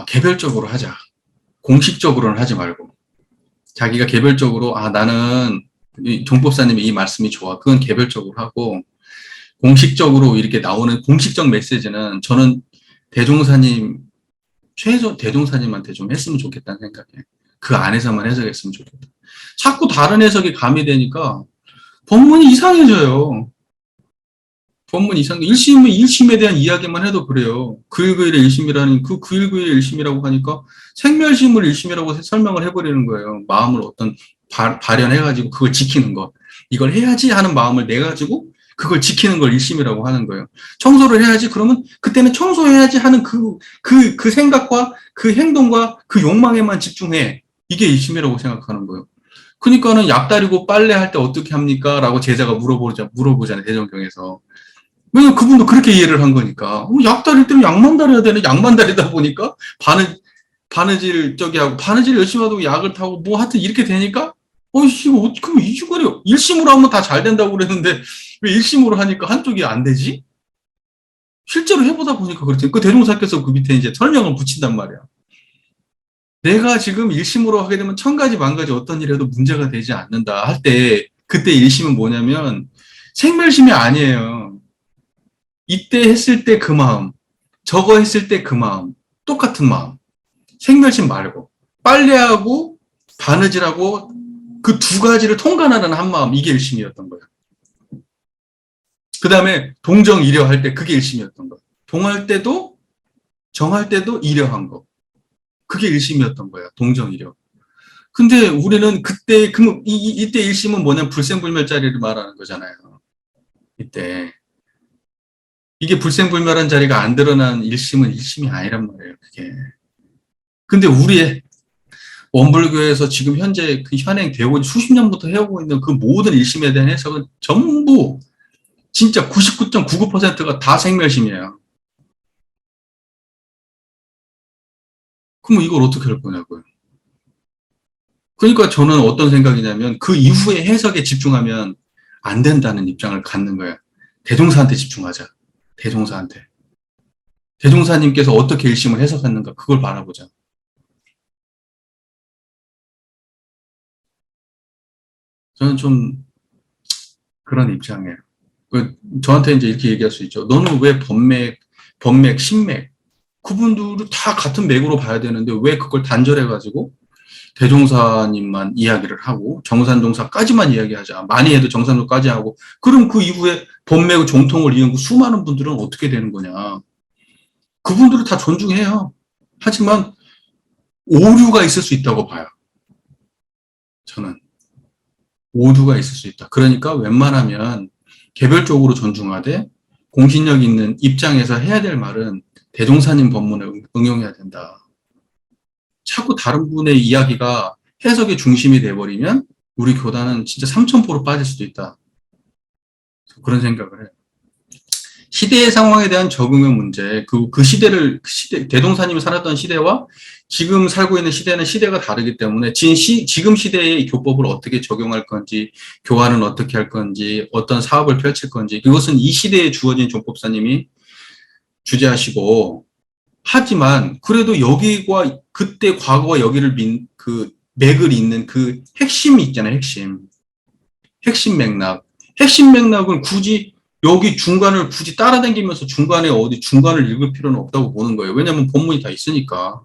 개별적으로 하자. 공식적으로는 하지 말고. 자기가 개별적으로 나는 종법사님의 이 말씀이 좋아. 그건 개별적으로 하고 공식적으로 이렇게 나오는 공식적 메시지는 저는 최소 대종사님한테 좀 했으면 좋겠다는 생각이에요. 그 안에서만 해석했으면 좋겠다. 자꾸 다른 해석이 가미되니까 법문이 이상해져요. 법문 이상, 1심에 대한 이야기만 해도 그래요. 그일그일의 1심이라는, 그일그일의 1심이라고 하니까 생멸심을 1심이라고 설명을 해버리는 거예요. 마음을 어떤 발현해가지고 그걸 지키는 것. 이걸 해야지 하는 마음을 내가지고 그걸 지키는 걸 1심이라고 하는 거예요. 청소를 해야지, 그러면 그때는 청소해야지 하는 그 생각과 그 행동과 그 욕망에만 집중해. 이게 1심이라고 생각하는 거예요. 그러니까는 약 다리고 빨래할 때 어떻게 합니까? 라고 제자가 물어보잖아요, 대정경에서. 왜냐면 그분도 그렇게 이해를 한 거니까. 약 다릴 때는 약만 다려야 되는, 약만 다리다 보니까 바느질 하고, 바느질 열심히 하고 약을 타고 뭐 하여튼 이렇게 되니까, 그럼 이주거리 1심으로 하면 다 잘 된다고 그랬는데, 왜 1심으로 하니까 한쪽이 안 되지? 실제로 해보다 보니까 그렇지. 그 대종사께서 그 밑에 이제 설명을 붙인단 말이야. 내가 지금 1심으로 하게 되면 1000가지 만가지 어떤 일에도 문제가 되지 않는다 할 때, 그때 1심은 뭐냐면, 생멸심이 아니에요. 이때 했을 때 그 마음, 저거 했을 때 그 마음, 똑같은 마음. 생멸심 말고, 빨래하고, 바느질하고, 그 두 가지를 통관하는 한 마음, 이게 1심이었던 거예요. 그 다음에 동정, 이려할 때 그게 1심이었던 거예요. 동할 때도, 정할 때도 이려한 거. 그게 1심이었던 거예요. 동정, 이려. 근데 우리는 그때, 이때 1심은 뭐냐면 불생불멸자리를 말하는 거잖아요. 이때. 이게 불생불멸한 자리가 안 드러난 1심은 1심이 아니란 말이에요, 그게. 근데 우리의 원불교에서 지금 현재 그 현행되고 수십 년부터 해오고 있는 그 모든 1심에 대한 해석은 전부 진짜 99.99%가 다 생멸심이에요. 그럼 이걸 어떻게 할 거냐고요. 그러니까 저는 어떤 생각이냐면 그 이후의 해석에 집중하면 안 된다는 입장을 갖는 거예요. 대종사한테 집중하자. 대종사한테. 대종사님께서 어떻게 1심을 해석했는가 그걸 바라보자. 저는 좀 그런 입장이에요. 저한테 이제 이렇게 얘기할 수 있죠. 너는 왜 법맥, 신맥 그분들을 다 같은 맥으로 봐야 되는데 왜 그걸 단절해가지고 대종사님만 이야기를 하고 정산종사까지만 이야기하자. 많이 해도 정산종까지 하고 그럼 그 이후에 법맥 정통을 이은 수많은 분들은 어떻게 되는 거냐. 그분들을 다 존중해요. 하지만 오류가 있을 수 있다고 봐요. 저는. 오류가 있을 수 있다. 그러니까 웬만하면 개별적으로 존중하되 공신력 있는 입장에서 해야 될 말은 대종사님 법문에 응용해야 된다. 자꾸 다른 분의 이야기가 해석의 중심이 돼버리면 우리 교단은 진짜 3000% 빠질 수도 있다. 그런 생각을 해요. 시대의 상황에 대한 적응의 문제, 대종사님이 살았던 시대와 지금 살고 있는 시대는 시대가 다르기 때문에 지금 시대의 교법을 어떻게 적용할 건지, 교화는 어떻게 할 건지, 어떤 사업을 펼칠 건지, 그것은 이 시대에 주어진 종법사님이 주재하시고, 하지만 그래도 여기와 그때 과거와 여기를 맥을 잇는 그 핵심이 있잖아요, 핵심 맥락. 핵심 맥락은 굳이 여기 중간을 굳이 따라다니면서 중간을 읽을 필요는 없다고 보는 거예요. 왜냐하면 본문이 다 있으니까.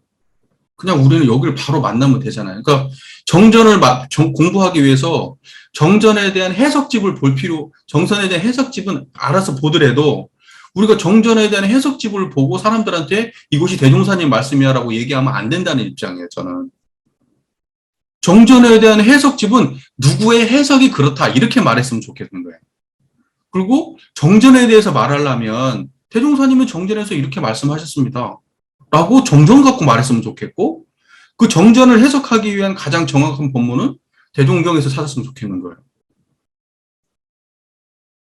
그냥 우리는 여기를 바로 만나면 되잖아요. 그러니까 정전을 공부하기 위해서 정전에 대한 해석집을 정전에 대한 해석집은 알아서 보더라도 우리가 정전에 대한 해석집을 보고 사람들한테 이것이 대종사님 말씀이야라고 얘기하면 안 된다는 입장이에요, 저는. 정전에 대한 해석집은 누구의 해석이 그렇다 이렇게 말했으면 좋겠는 거예요. 그리고 정전에 대해서 말하려면 대종사님은 정전에서 이렇게 말씀하셨습니다. 라고 정전 갖고 말했으면 좋겠고, 그 정전을 해석하기 위한 가장 정확한 본문은 대종경에서 찾았으면 좋겠는 거예요.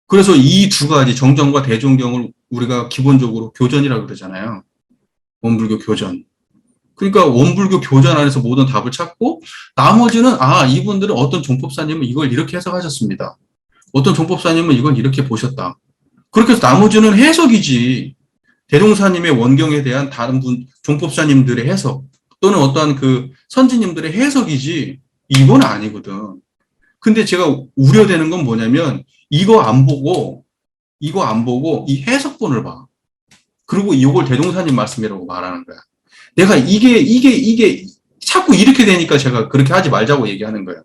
그래서 이 두 가지 정전과 대종경을 우리가 기본적으로 교전이라고 그러잖아요. 원불교 교전. 그러니까 원불교 교전 안에서 모든 답을 찾고 나머지는 이분들은 어떤 종법사님은 이걸 이렇게 해석하셨습니다. 어떤 종법사님은 이건 이렇게 보셨다. 그렇게 해서 나머지는 해석이지. 대종사님의 원경에 대한 다른 종법사님들의 해석 또는 어떠한 그 선지님들의 해석이지 이건 아니거든. 근데 제가 우려되는 건 뭐냐면 이거 안 보고 이 해석본을 봐. 그리고 이걸 대종사님 말씀이라고 말하는 거야. 내가 이게 자꾸 이렇게 되니까 제가 그렇게 하지 말자고 얘기하는 거예요.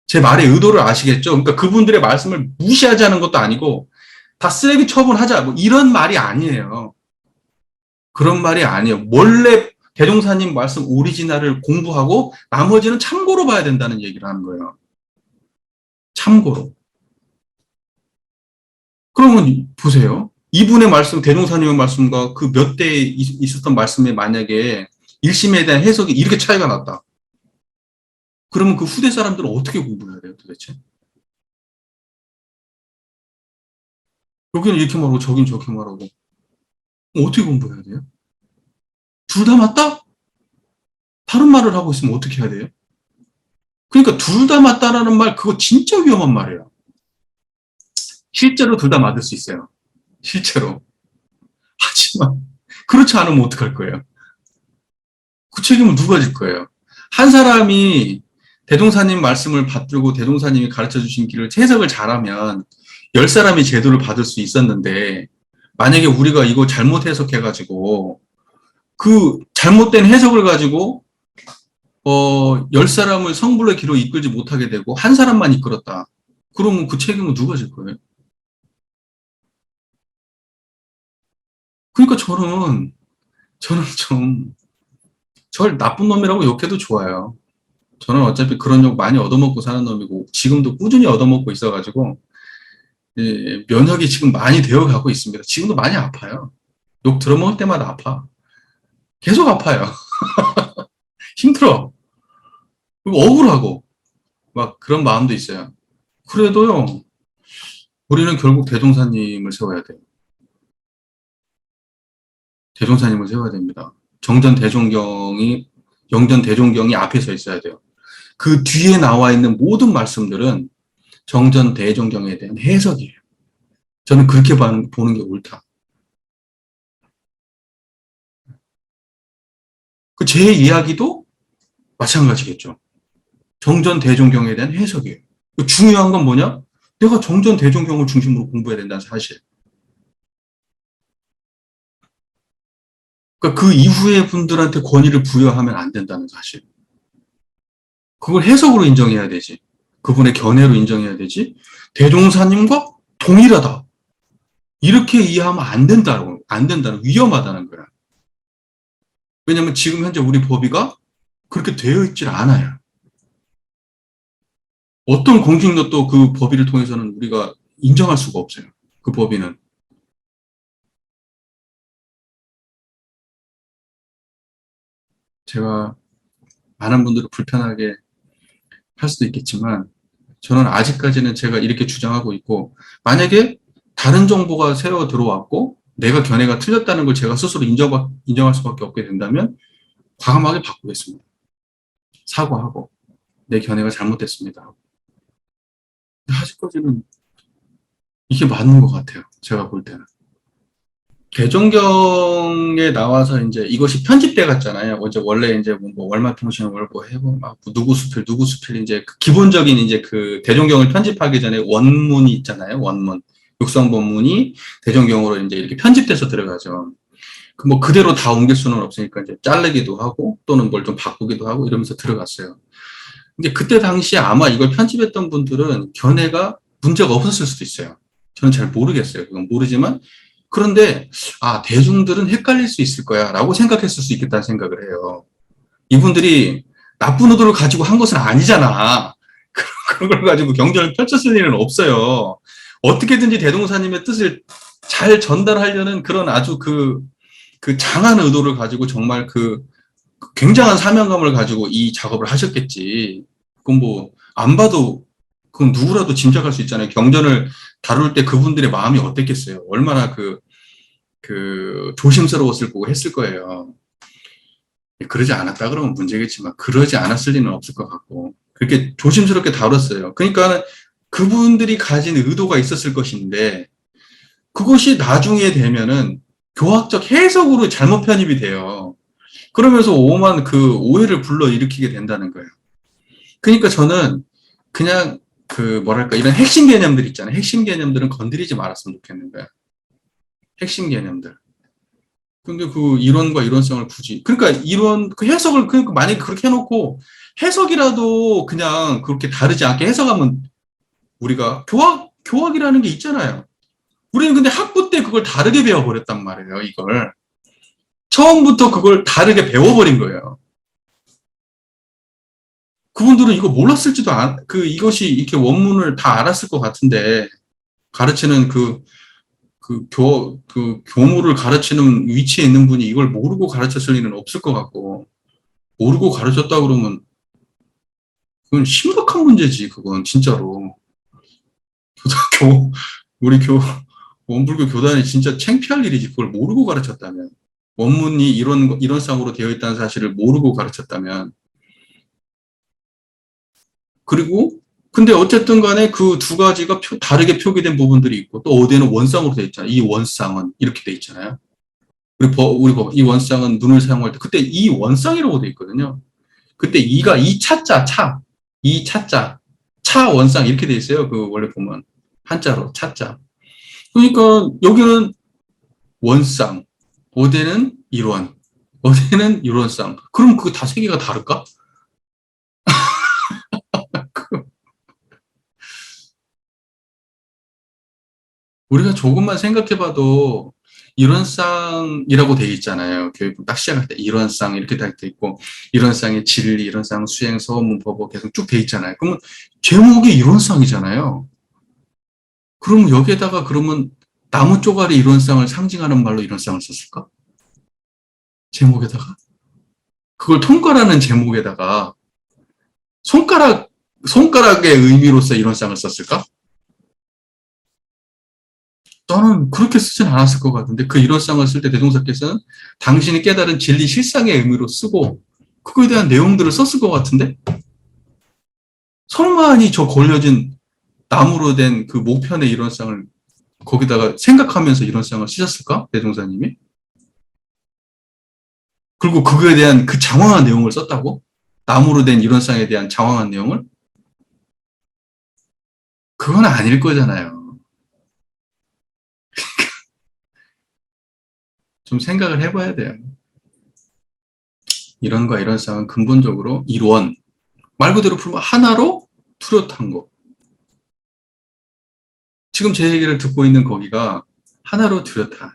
제 말의 의도를 아시겠죠? 그러니까 그분들의 말씀을 무시하자는 것도 아니고 다 쓰레기 처분하자 뭐 이런 말이 아니에요. 그런 말이 아니에요. 몰래 대종사님 말씀 오리지널을 공부하고 나머지는 참고로 봐야 된다는 얘기를 하는 거예요. 참고로. 그러면 보세요. 이분의 말씀, 대종사님의 말씀과 그 몇 대에 있었던 말씀에 만약에 1심에 대한 해석이 이렇게 차이가 났다. 그러면 그 후대 사람들은 어떻게 공부해야 돼요, 도대체? 여기는 이렇게 말하고 저긴 저렇게 말하고. 어떻게 공부해야 돼요? 둘 다 맞다? 다른 말을 하고 있으면 어떻게 해야 돼요? 그러니까 둘 다 맞다라는 말, 그거 진짜 위험한 말이에요. 실제로 둘 다 맞을 수 있어요. 실제로. 하지만 그렇지 않으면 어떡할 거예요? 그 책임은 누가 질 거예요? 한 사람이 대종사님 말씀을 받들고 대종사님이 가르쳐 주신 길을 해석을 잘하면 10사람이 제도를 받을 수 있었는데 만약에 우리가 이거 잘못 해석해가지고 그 잘못된 해석을 가지고 10사람을 성불의 길로 이끌지 못하게 되고 한 사람만 이끌었다. 그러면 그 책임은 누가 질 거예요? 그러니까 저는 좀 저를 나쁜 놈이라고 욕해도 좋아요. 저는 어차피 그런 욕 많이 얻어먹고 사는 놈이고 지금도 꾸준히 얻어먹고 있어가지고 면역이 지금 많이 되어가고 있습니다. 지금도 많이 아파요. 욕 들어먹을 때마다 아파. 계속 아파요. 힘들어. 그리고 억울하고 막 그런 마음도 있어요. 그래도요. 우리는 결국 대종사님을 세워야 돼요. 대종사님을 세워야 됩니다. 영전 대종경이 앞에 서 있어야 돼요. 그 뒤에 나와 있는 모든 말씀들은 정전 대종경에 대한 해석이에요. 저는 그렇게 보는 게 옳다. 제 이야기도 마찬가지겠죠. 정전 대종경에 대한 해석이에요. 중요한 건 뭐냐? 내가 정전 대종경을 중심으로 공부해야 된다는 사실. 그러니까 그 이후의 분들한테 권위를 부여하면 안 된다는 사실. 그걸 해석으로 인정해야 되지. 그분의 견해로 인정해야 되지. 대종사님과 동일하다. 이렇게 이해하면 안 된다는, 위험하다는 거야. 왜냐면 지금 현재 우리 법의가 그렇게 되어 있질 않아요. 어떤 공직력도 그 법의를 통해서는 우리가 인정할 수가 없어요. 그 법의는. 제가 많은 분들을 불편하게 할 수도 있겠지만 저는 아직까지는 제가 이렇게 주장하고 있고 만약에 다른 정보가 새어 들어왔고 내가 견해가 틀렸다는 걸 제가 스스로 인정할 수밖에 없게 된다면 과감하게 바꾸겠습니다. 사과하고 내 견해가 잘못됐습니다. 아직까지는 이게 맞는 것 같아요. 제가 볼 때는. 개정경에 나와서 이제 이것이 편집돼 갔잖아요. 원래 이제 뭐 월마통신 월보 해고 막 누구 수필 이제 그 기본적인 이제 그 대종경을 편집하기 전에 원문이 있잖아요. 원문 육성본문이 대종경으로 이제 이렇게 편집돼서 들어가죠. 뭐 그대로 다 옮길 수는 없으니까 이제 자르기도 하고 또는 뭘 좀 바꾸기도 하고 이러면서 들어갔어요. 근데 그때 당시에 아마 이걸 편집했던 분들은 견해가 문제가 없었을 수도 있어요. 저는 잘 모르겠어요. 그건 모르지만 그런데 대중들은 헷갈릴 수 있을 거야 라고 생각했을 수 있겠다는 생각을 해요. 이분들이 나쁜 의도를 가지고 한 것은 아니잖아. 그런 걸 가지고 경전을 펼쳤을 일은 없어요. 어떻게든지 대종사님의 뜻을 잘 전달하려는 그런 아주 그 장한 의도를 가지고 정말 그 굉장한 사명감을 가지고 이 작업을 하셨겠지. 그건 뭐, 안 봐도, 그건 누구라도 짐작할 수 있잖아요. 경전을 다룰 때 그분들의 마음이 어땠겠어요. 얼마나 조심스러웠을 거고 했을 거예요. 그러지 않았다 그러면 문제겠지만, 그러지 않았을 리는 없을 것 같고, 그렇게 조심스럽게 다뤘어요. 그러니까 그분들이 가진 의도가 있었을 것인데, 그것이 나중에 되면은 교학적 해석으로 잘못 편입이 돼요. 그러면서 오만 그 오해를 불러일으키게 된다는 거예요. 그러니까 저는 그냥 뭐랄까, 이런 핵심 개념들 있잖아요. 핵심 개념들은 건드리지 말았으면 좋겠는 거예요. 핵심 개념들. 근데 그 이론과 이론성을 굳이, 그러니까 이론, 그 해석을, 그러니까 만약에 그렇게 해놓고 해석이라도 그냥 그렇게 다르지 않게 해석하면 우리가 교학이라는 게 있잖아요. 우리는 근데 학부 때 그걸 다르게 배워버렸단 말이에요, 이걸. 처음부터 그걸 다르게 배워버린 거예요. 그분들은 이거 몰랐을지도 이것이 이렇게 원문을 다 알았을 것 같은데, 가르치는 교무를 가르치는 위치에 있는 분이 이걸 모르고 가르쳤을 리는 없을 것 같고, 모르고 가르쳤다 그러면, 그건 심각한 문제지, 그건, 진짜로. 우리 원불교 교단이 진짜 창피할 일이지, 그걸 모르고 가르쳤다면. 원문이 이런 상으로 되어 있다는 사실을 모르고 가르쳤다면. 그리고 근데 어쨌든 간에 그 두 가지가 다르게 표기된 부분들이 있고, 또 어디에는 원상으로 되어 있잖아요. 이 원상은 이렇게 되어 있잖아요. 우리 이 원상은 눈을 사용할 때 그때 이 원상이라고 되어 있거든요. 그때 이가 이 차자 이 차자 차 원상 이렇게 되어 있어요. 그 원래 보면 한자로 차자. 그러니까 여기는 원상, 어디에는 일원, 어디에는 일원상. 그럼 그 다 세 개가 다를까? 우리가 조금만 생각해봐도 일원상이라고 되어 있잖아요. 교육은 딱 시작할 때 일원상 이렇게 돼 있고, 일원상의 진리, 일원상 수행, 서문, 법어 계속 쭉 돼 있잖아요. 그러면 제목이 일원상이잖아요. 그럼 여기에다가 그러면 나무 쪼가리 일원상을 상징하는 말로 일원상을 썼을까? 제목에다가? 그걸 통과라는 제목에다가 손가락의 의미로서 일원상을 썼을까? 저는 그렇게 쓰진 않았을 것 같은데, 그 일원상을 쓸 때 대종사께서는 당신이 깨달은 진리 실상의 의미로 쓰고 그거에 대한 내용들을 썼을 것 같은데, 설마니 저 걸려진 나무로 된 그 목편의 일원상을 거기다가 생각하면서 일원상을 쓰셨을까? 대종사님이? 그리고 그거에 대한 그 장황한 내용을 썼다고? 나무로 된 일원상에 대한 장황한 내용을? 그건 아닐 거잖아요. 좀 생각을 해봐야 돼요. 이런과 일원상은 근본적으로 일원, 말 그대로 풀면 하나로 뚜렷한 거. 지금 제 얘기를 듣고 있는 거기가 하나로 뚜렷한,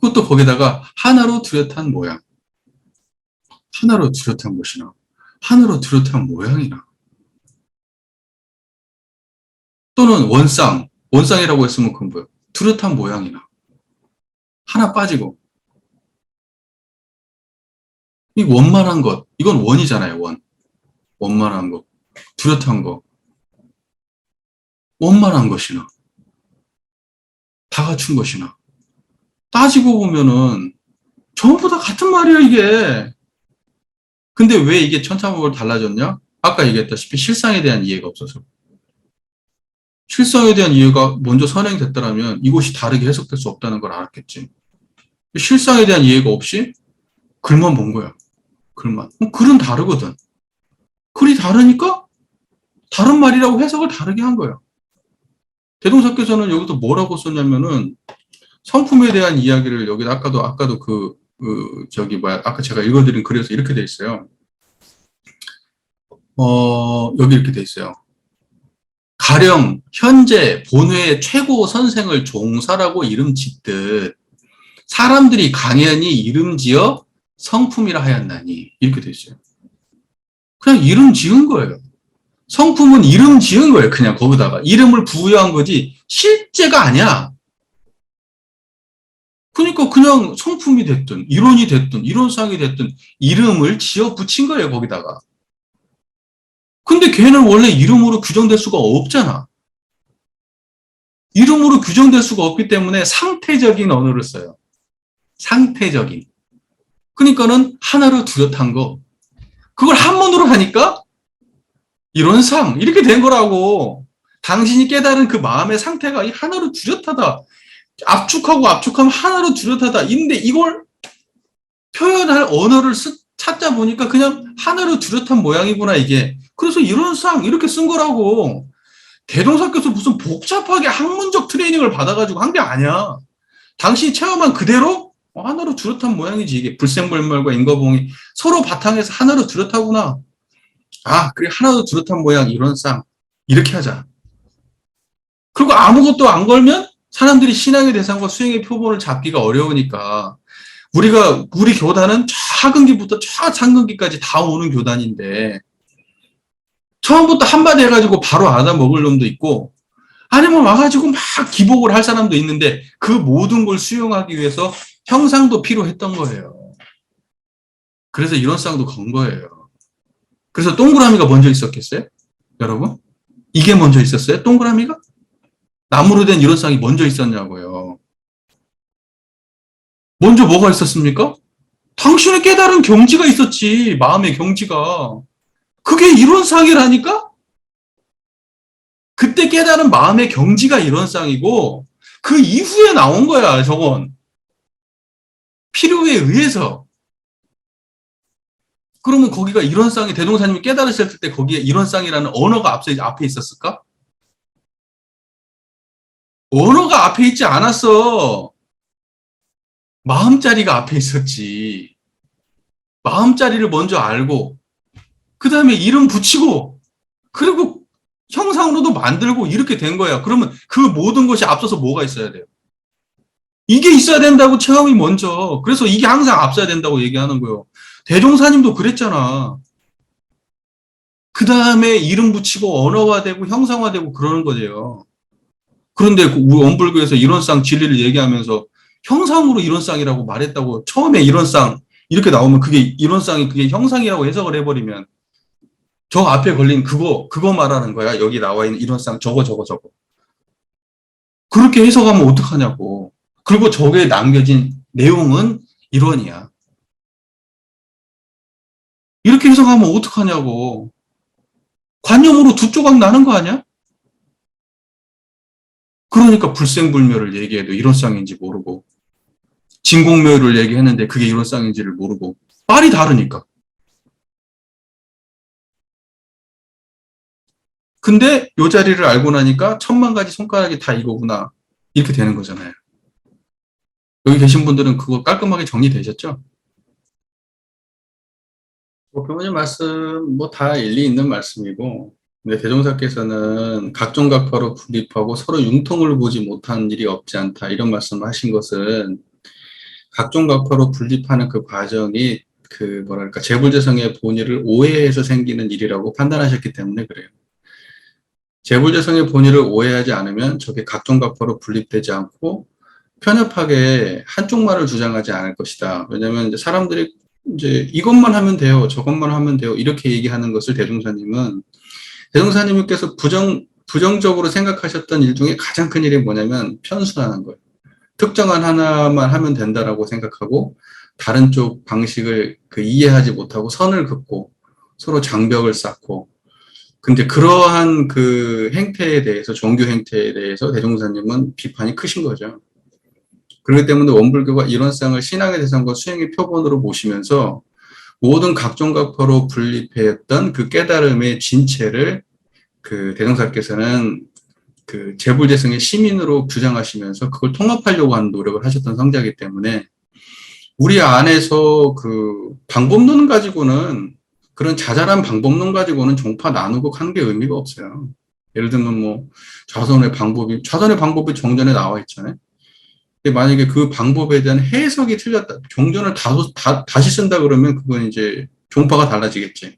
그것도 거기다가 하나로 뚜렷한 모양, 하나로 뚜렷한 것이나 하나로 뚜렷한 모양이나, 또는 원상이라고 했으면 그건 뭐예요? 뚜렷한 모양이나, 하나 빠지고, 이 원만한 것, 이건 원이잖아요. 원만한 것, 뚜렷한 것, 원만한 것이나 다 갖춘 것이나, 따지고 보면은 전부 다 같은 말이에요, 이게. 근데 왜 이게 천차만별로 달라졌냐? 아까 얘기했다시피 실상에 대한 이해가 없어서. 실상에 대한 이해가 먼저 선행됐다면 이것이 다르게 해석될 수 없다는 걸 알았겠지. 실상에 대한 이해가 없이 글만 본 거야. 글만. 글은 다르거든. 글이 다르니까 다른 말이라고 해석을 다르게 한 거예요. 대동사께서는 여기서 뭐라고 썼냐면은 성품에 대한 이야기를 여기다 아까도 아까 제가 읽어드린 글에서 이렇게 돼 있어요. 여기 이렇게 돼 있어요. 가령 현재 본회의 최고 선생을 종사라고 이름 짓듯 사람들이 강연히 이름 지어 성품이라 하였나니, 이렇게 돼 있어요. 그냥 이름 지은 거예요. 성품은 이름 지은 거예요. 그냥 거기다가 이름을 부여한 거지 실제가 아니야. 그러니까 그냥 성품이 됐든 이론이 됐든 이론상이 됐든 이름을 지어 붙인 거예요, 거기다가. 근데 걔는 원래 이름으로 규정될 수가 없잖아. 이름으로 규정될 수가 없기 때문에 상태적인 언어를 써요. 상태적인. 그러니까는 하나로 뚜렷한 거. 그걸 한문으로 하니까 이론상 이렇게 된 거라고. 당신이 깨달은 그 마음의 상태가 이 하나로 뚜렷하다. 압축하고 압축하면 하나로 뚜렷하다. 근데 이걸 표현할 언어를 찾다 보니까 그냥 하나로 뚜렷한 모양이구나, 이게. 그래서 이론상 이렇게 쓴 거라고. 대동사께서 무슨 복잡하게 학문적 트레이닝을 받아가지고 한 게 아니야. 당신이 체험한 그대로 하나로 뚜렷한 모양이지. 이게 불생불멸과 인과봉이 서로 바탕에서 하나로 뚜렷하구나. 아, 그래, 하나로 뚜렷한 모양, 이론상. 이렇게 하자. 그리고 아무것도 안 걸면 사람들이 신앙의 대상과 수행의 표본을 잡기가 어려우니까 우리 교단은 차근기부터 차장근기까지 다 오는 교단인데 처음부터 한마디 해가지고 바로 알아먹을 놈도 있고 아니면 와가지고 막 기복을 할 사람도 있는데 그 모든 걸 수용하기 위해서 형상도 필요했던 거예요. 그래서 이론상도 건 거예요. 그래서 동그라미가 먼저 있었겠어요? 여러분? 이게 먼저 있었어요? 동그라미가? 나무로 된 이론상이 먼저 있었냐고요. 먼저 뭐가 있었습니까? 당신의 깨달은 경지가 있었지. 마음의 경지가. 그게 이론상이라니까? 그때 깨달은 마음의 경지가 이론상이고 그 이후에 나온 거야, 저건. 필요에 의해서. 그러면 거기가 이론상이 대동사님이 깨달으셨을 때 거기에 이론상이라는 언어가 앞에 있었을까? 언어가 앞에 있지 않았어. 마음자리가 앞에 있었지. 마음자리를 먼저 알고 그 다음에 이름 붙이고 그리고 형상으로도 만들고 이렇게 된 거야. 그러면 그 모든 것이 앞서서 뭐가 있어야 돼요? 이게 있어야 된다고 체험이 먼저. 그래서 이게 항상 앞서야 된다고 얘기하는 거예요. 대종사님도 그랬잖아. 그 다음에 이름 붙이고 언어화되고 형상화되고 그러는 거예요. 그런데 원불교에서 이론상 진리를 얘기하면서 형상으로 이론상이라고 말했다고 처음에 이론상 이렇게 나오면 그게 이론상이 그게 형상이라고 해석을 해버리면 저 앞에 걸린 그거 말하는 거야. 여기 나와 있는 이론상 저거. 그렇게 해석하면 어떡하냐고. 그리고 저게 남겨진 내용은 이론이야. 이렇게 해석하면 어떡하냐고. 관념으로 두 조각 나는 거 아니야? 그러니까 불생불멸을 얘기해도 이론상인지 모르고 진공묘를 얘기했는데 그게 이론상인지를 모르고 말이 다르니까. 근데 요 자리를 알고 나니까 1000만 가지 손가락이 다 이거구나. 이렇게 되는 거잖아요. 여기 계신 분들은 그거 깔끔하게 정리되셨죠? 교수님 말씀 다 일리 있는 말씀이고 근데 대종사께서는 각종각파로 분립하고 서로 융통을 보지 못한 일이 없지 않다 이런 말씀을 하신 것은 각종각파로 분립하는 그 과정이 그 뭐랄까 재불재성의 본의를 오해해서 생기는 일이라고 판단하셨기 때문에 그래요. 재불재성의 본의를 오해하지 않으면 저게 각종각파로 분립되지 않고 편협하게 한쪽말을 주장하지 않을 것이다. 왜냐하면 이제 사람들이 이제 이것만 하면 돼요, 저것만 하면 돼요 이렇게 얘기하는 것을 대종사님께서 부정적으로 생각하셨던 일 중에 가장 큰 일이 뭐냐면 편수하는 거예요. 특정한 하나만 하면 된다라고 생각하고 다른 쪽 방식을 이해하지 못하고 선을 긋고 서로 장벽을 쌓고 근데 그러한 그 행태에 대해서 종교 행태에 대해서 대종사님은 비판이 크신 거죠. 그렇기 때문에 원불교가 이론상을 신앙의 대상과 수행의 표본으로 모시면서 모든 각종각파로 분립했던 그 깨달음의 진체를 그 대종사께서는 그 재불재성의 시민으로 주장하시면서 그걸 통합하려고 하는 노력을 하셨던 성자이기 때문에 우리 안에서 그 방법론 가지고는 그런 자잘한 방법론 가지고는 종파 나누고 하는 게 의미가 없어요. 예를 들면 좌선의 방법이 정전에 나와 있잖아요. 근데 만약에 그 방법에 대한 해석이 틀렸다, 정전을 다시 쓴다 그러면 그건 이제 종파가 달라지겠지.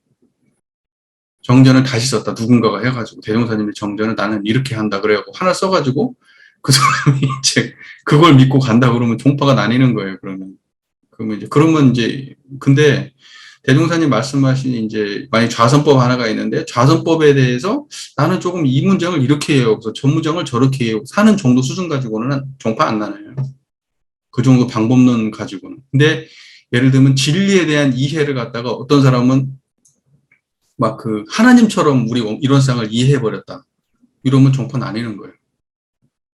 정전을 다시 썼다 누군가가 해가지고 대종사님이 정전을 나는 이렇게 한다 그래갖고 하나 써가지고 그 사람이 이제 그걸 믿고 간다 그러면 종파가 나뉘는 거예요, 그러면 이제, 근데 대종사님 말씀하신 이제, 만약 좌선법 하나가 있는데, 좌선법에 대해서 나는 조금 이 문장을 이렇게 해요. 그래서 저 문장을 저렇게 해요. 사는 정도 수준 가지고는 종파 안 나눠요. 그 정도 방법론 가지고는. 근데 예를 들면 진리에 대한 이해를 갖다가 어떤 사람은 막 그 하나님처럼 우리 이론상을 이해해버렸다. 이러면 종파 나뉘는 거예요.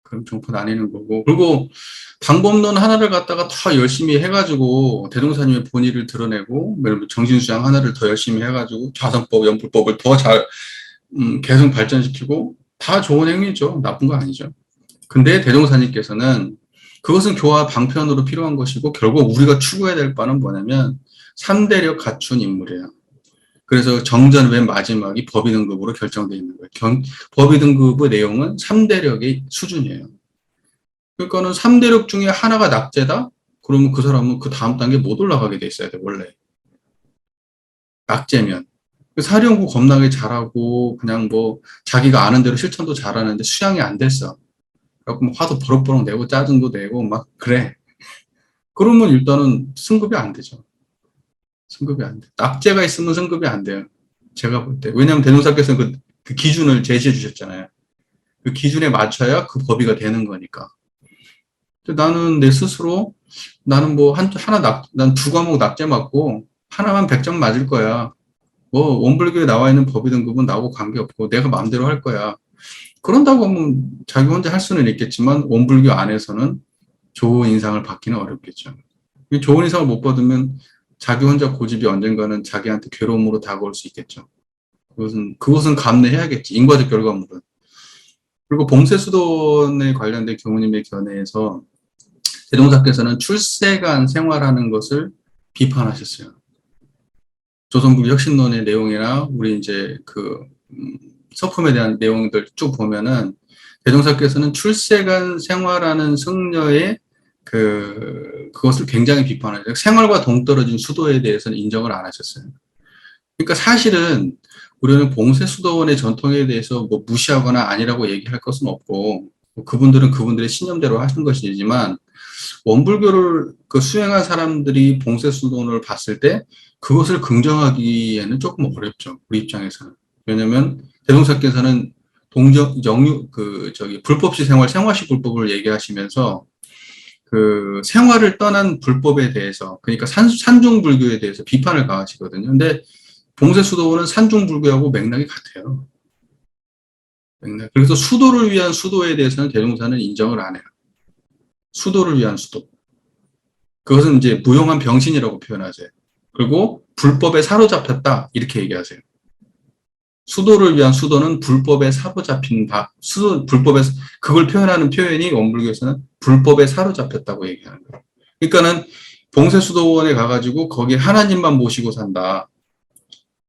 그럼 종파 나뉘는 거고. 그리고 방법론 하나를 갖다가 더 열심히 해가지고 대종사님의 본의를 드러내고 정신수양 하나를 더 열심히 해가지고 좌선법, 연불법을 더 잘 계속 발전시키고 다 좋은 행위죠. 나쁜 거 아니죠. 근데 대종사님께서는 그것은 교화 방편으로 필요한 것이고 결국 우리가 추구해야 될 바는 뭐냐면 3대력 갖춘 인물이에요. 그래서 정전 맨 마지막이 법의 등급으로 결정되어 있는 거예요. 법의 등급의 내용은 3대력의 수준이에요. 그러니까는 3대력 중에 하나가 낙제다? 그러면 그 사람은 그 다음 단계 못 올라가게 돼 있어야 돼, 원래. 낙제면. 사령부 겁나게 잘하고, 그냥 뭐, 자기가 아는 대로 실천도 잘하는데 수양이 안 됐어. 그래갖고 화도 버럭버럭 내고 짜증도 내고 막 그래. 그러면 일단은 승급이 안 되죠. 승급이 안 돼. 낙제가 있으면 승급이 안 돼요. 제가 볼 때. 왜냐하면 대종사께서는 그 기준을 제시해 주셨잖아요. 그 기준에 맞춰야 그 법의가 되는 거니까. 나는 내 스스로 나는 뭐 난 두 과목 낙제 맞고 하나만 100점 맞을 거야. 뭐 원불교에 나와 있는 법의 등급은 나하고 관계없고 내가 마음대로 할 거야. 그런다고 하면 자기 혼자 할 수는 있겠지만 원불교 안에서는 좋은 인상을 받기는 어렵겠죠. 좋은 인상을 못 받으면 자기 혼자 고집이 언젠가는 자기한테 괴로움으로 다가올 수 있겠죠. 그것은 감내해야겠지. 인과적 결과물은. 그리고 봉쇄수도원에 관련된 교무님의 견해에서 대종사께서는 출세간 생활하는 것을 비판하셨어요. 조선불교 혁신론의 내용이나 우리 이제 서품에 대한 내용들 쭉 보면은 대종사께서는 출세간 생활하는 승려의 그것을 굉장히 비판하죠. 생활과 동떨어진 수도에 대해서는 인정을 안 하셨어요. 그러니까 사실은 우리는 봉쇄수도원의 전통에 대해서 뭐 무시하거나 아니라고 얘기할 것은 없고, 그분들은 그분들의 신념대로 하신 것이지만, 원불교를 수행한 사람들이 봉쇄수도원을 봤을 때, 그것을 긍정하기에는 조금 어렵죠. 우리 입장에서는. 왜냐면, 대종사께서는 불법시 생활시 불법을 얘기하시면서, 생활을 떠난 불법에 대해서, 그러니까 산중불교에 대해서 비판을 가하시거든요. 근데 봉쇄수도원은 산중불교하고 맥락이 같아요. 그래서 수도를 위한 수도에 대해서는 대종사는 인정을 안 해요. 수도를 위한 수도. 그것은 이제 무용한 병신이라고 표현하세요. 그리고 불법에 사로잡혔다 이렇게 얘기하세요. 수도를 위한 수도는 불법에 사로잡힌 그걸 표현하는 표현이 원불교에서는 불법에 사로잡혔다고 얘기하는 거예요. 그러니까는 봉쇄수도원에 가가지고 거기 하나님만 모시고 산다.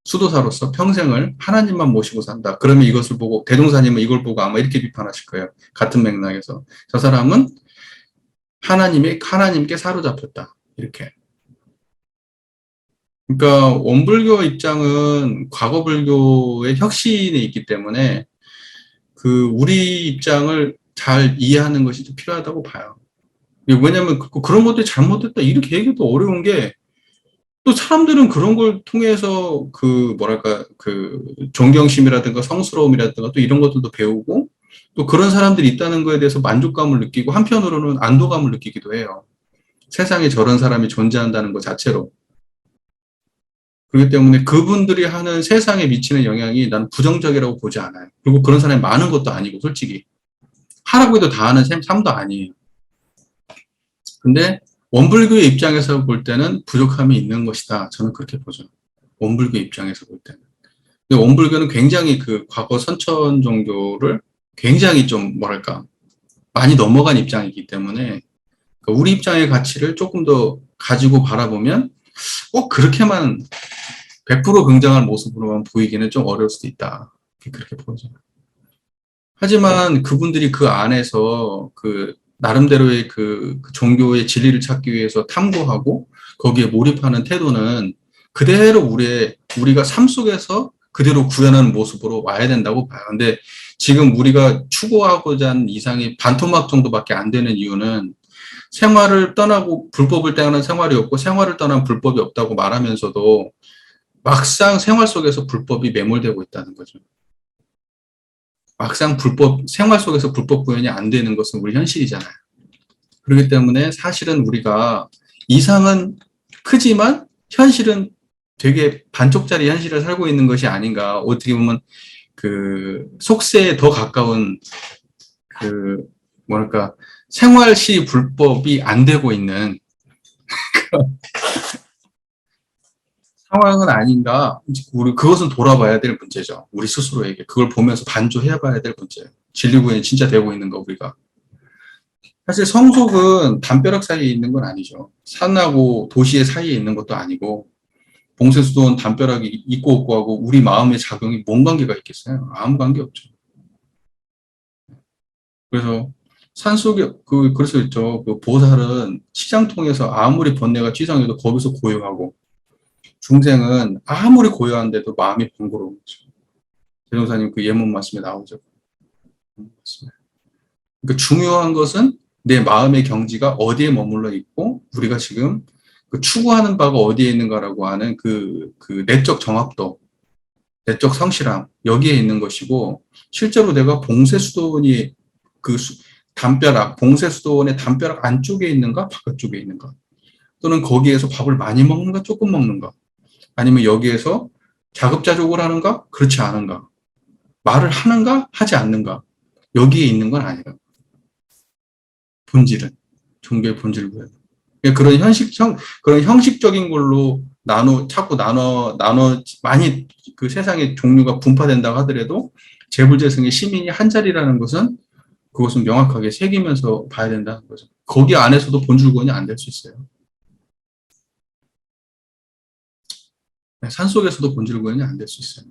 수도사로서 평생을 하나님만 모시고 산다. 그러면 이것을 보고 대종사님은 이걸 보고 아마 이렇게 비판하실 거예요. 같은 맥락에서 저 사람은 하나님께 사로잡혔다. 이렇게. 그러니까 원불교 입장은 과거 불교의 혁신이 있기 때문에 우리 입장을 잘 이해하는 것이 좀 필요하다고 봐요. 왜냐하면 그런 것들이 잘못됐다 이렇게 얘기도 어려운 게 또 사람들은 그런 걸 통해서 존경심이라든가 성스러움이라든가 또 이런 것들도 배우고 또 그런 사람들이 있다는 거에 대해서 만족감을 느끼고 한편으로는 안도감을 느끼기도 해요. 세상에 저런 사람이 존재한다는 것 자체로. 그렇기 때문에 그분들이 하는 세상에 미치는 영향이 난 부정적이라고 보지 않아요. 그리고 그런 사람이 많은 것도 아니고 솔직히. 하라고 해도 다 하는 삶도 아니에요. 근데 원불교의 입장에서 볼 때는 부족함이 있는 것이다. 저는 그렇게 보죠. 원불교 입장에서 볼 때는. 근데 원불교는 굉장히 과거 선천 종교를 굉장히 좀 많이 넘어간 입장이기 때문에 우리 입장의 가치를 조금 더 가지고 바라보면 꼭 그렇게만 100% 긍정한 모습으로만 보이기는 좀 어려울 수도 있다. 그렇게 보죠. 하지만 그분들이 그 안에서 나름대로의 종교의 진리를 찾기 위해서 탐구하고 거기에 몰입하는 태도는 그대로 우리가 삶 속에서 그대로 구현하는 모습으로 와야 된다고 봐요. 근데 지금 우리가 추구하고자 하는 이상이 반토막 정도밖에 안 되는 이유는 생활을 떠나고 불법을 떠나는 생활이 없고 생활을 떠난 불법이 없다고 말하면서도 막상 생활 속에서 불법이 매몰되고 있다는 거죠. 막상 생활 속에서 불법 구현이 안 되는 것은 우리 현실이잖아요. 그렇기 때문에 사실은 우리가 이상은 크지만 현실은 되게 반쪽짜리 현실을 살고 있는 것이 아닌가. 어떻게 보면 그 속세에 더 가까운 그 뭐랄까 생활시 불법이 안 되고 있는 상황은 아닌가. 우리 그것은 돌아봐야 될 문제죠. 우리 스스로에게 그걸 보면서 반조해봐야 될 문제예요. 진리구현이 진짜 되고 있는가 우리가. 사실 성속은 담벼락 사이에 있는 건 아니죠. 산하고 도시의 사이에 있는 것도 아니고 봉쇄수도원 담벼락이 있고 없고 하고 우리 마음의 작용이 뭔 관계가 있겠어요? 아무 관계 없죠. 그래서 산속에 그래서 있죠. 그 보살은 치장통에서 아무리 번뇌가 치장해도 거기서 고요하고 중생은 아무리 고요한데도 마음이 번거로운 거죠. 대종사님 그 예문 말씀에 나오죠. 그러니까 중요한 것은 내 마음의 경지가 어디에 머물러 있고 우리가 지금 그 추구하는 바가 어디에 있는가라고 하는 그 내적 정확도, 내적 성실함 여기에 있는 것이고 실제로 내가 봉쇄수도원이 그 봉쇄수도원의 담벼락 안쪽에 있는가 바깥쪽에 있는가 또는 거기에서 밥을 많이 먹는가 조금 먹는가 아니면 여기에서 자급자족을 하는가 그렇지 않은가 말을 하는가 하지 않는가 여기에 있는 건 아니라 본질은 종교의 본질고요. 그런 형식적인 걸로 자꾸 많이 그 세상의 종류가 분파된다고 하더라도 재불재성의 시민이 한 자리라는 것은 그것은 명확하게 새기면서 봐야 된다는 거죠. 거기 안에서도 본질구원이 안 될 수 있어요. 산속에서도 본질구원이 안 될 수 있어요.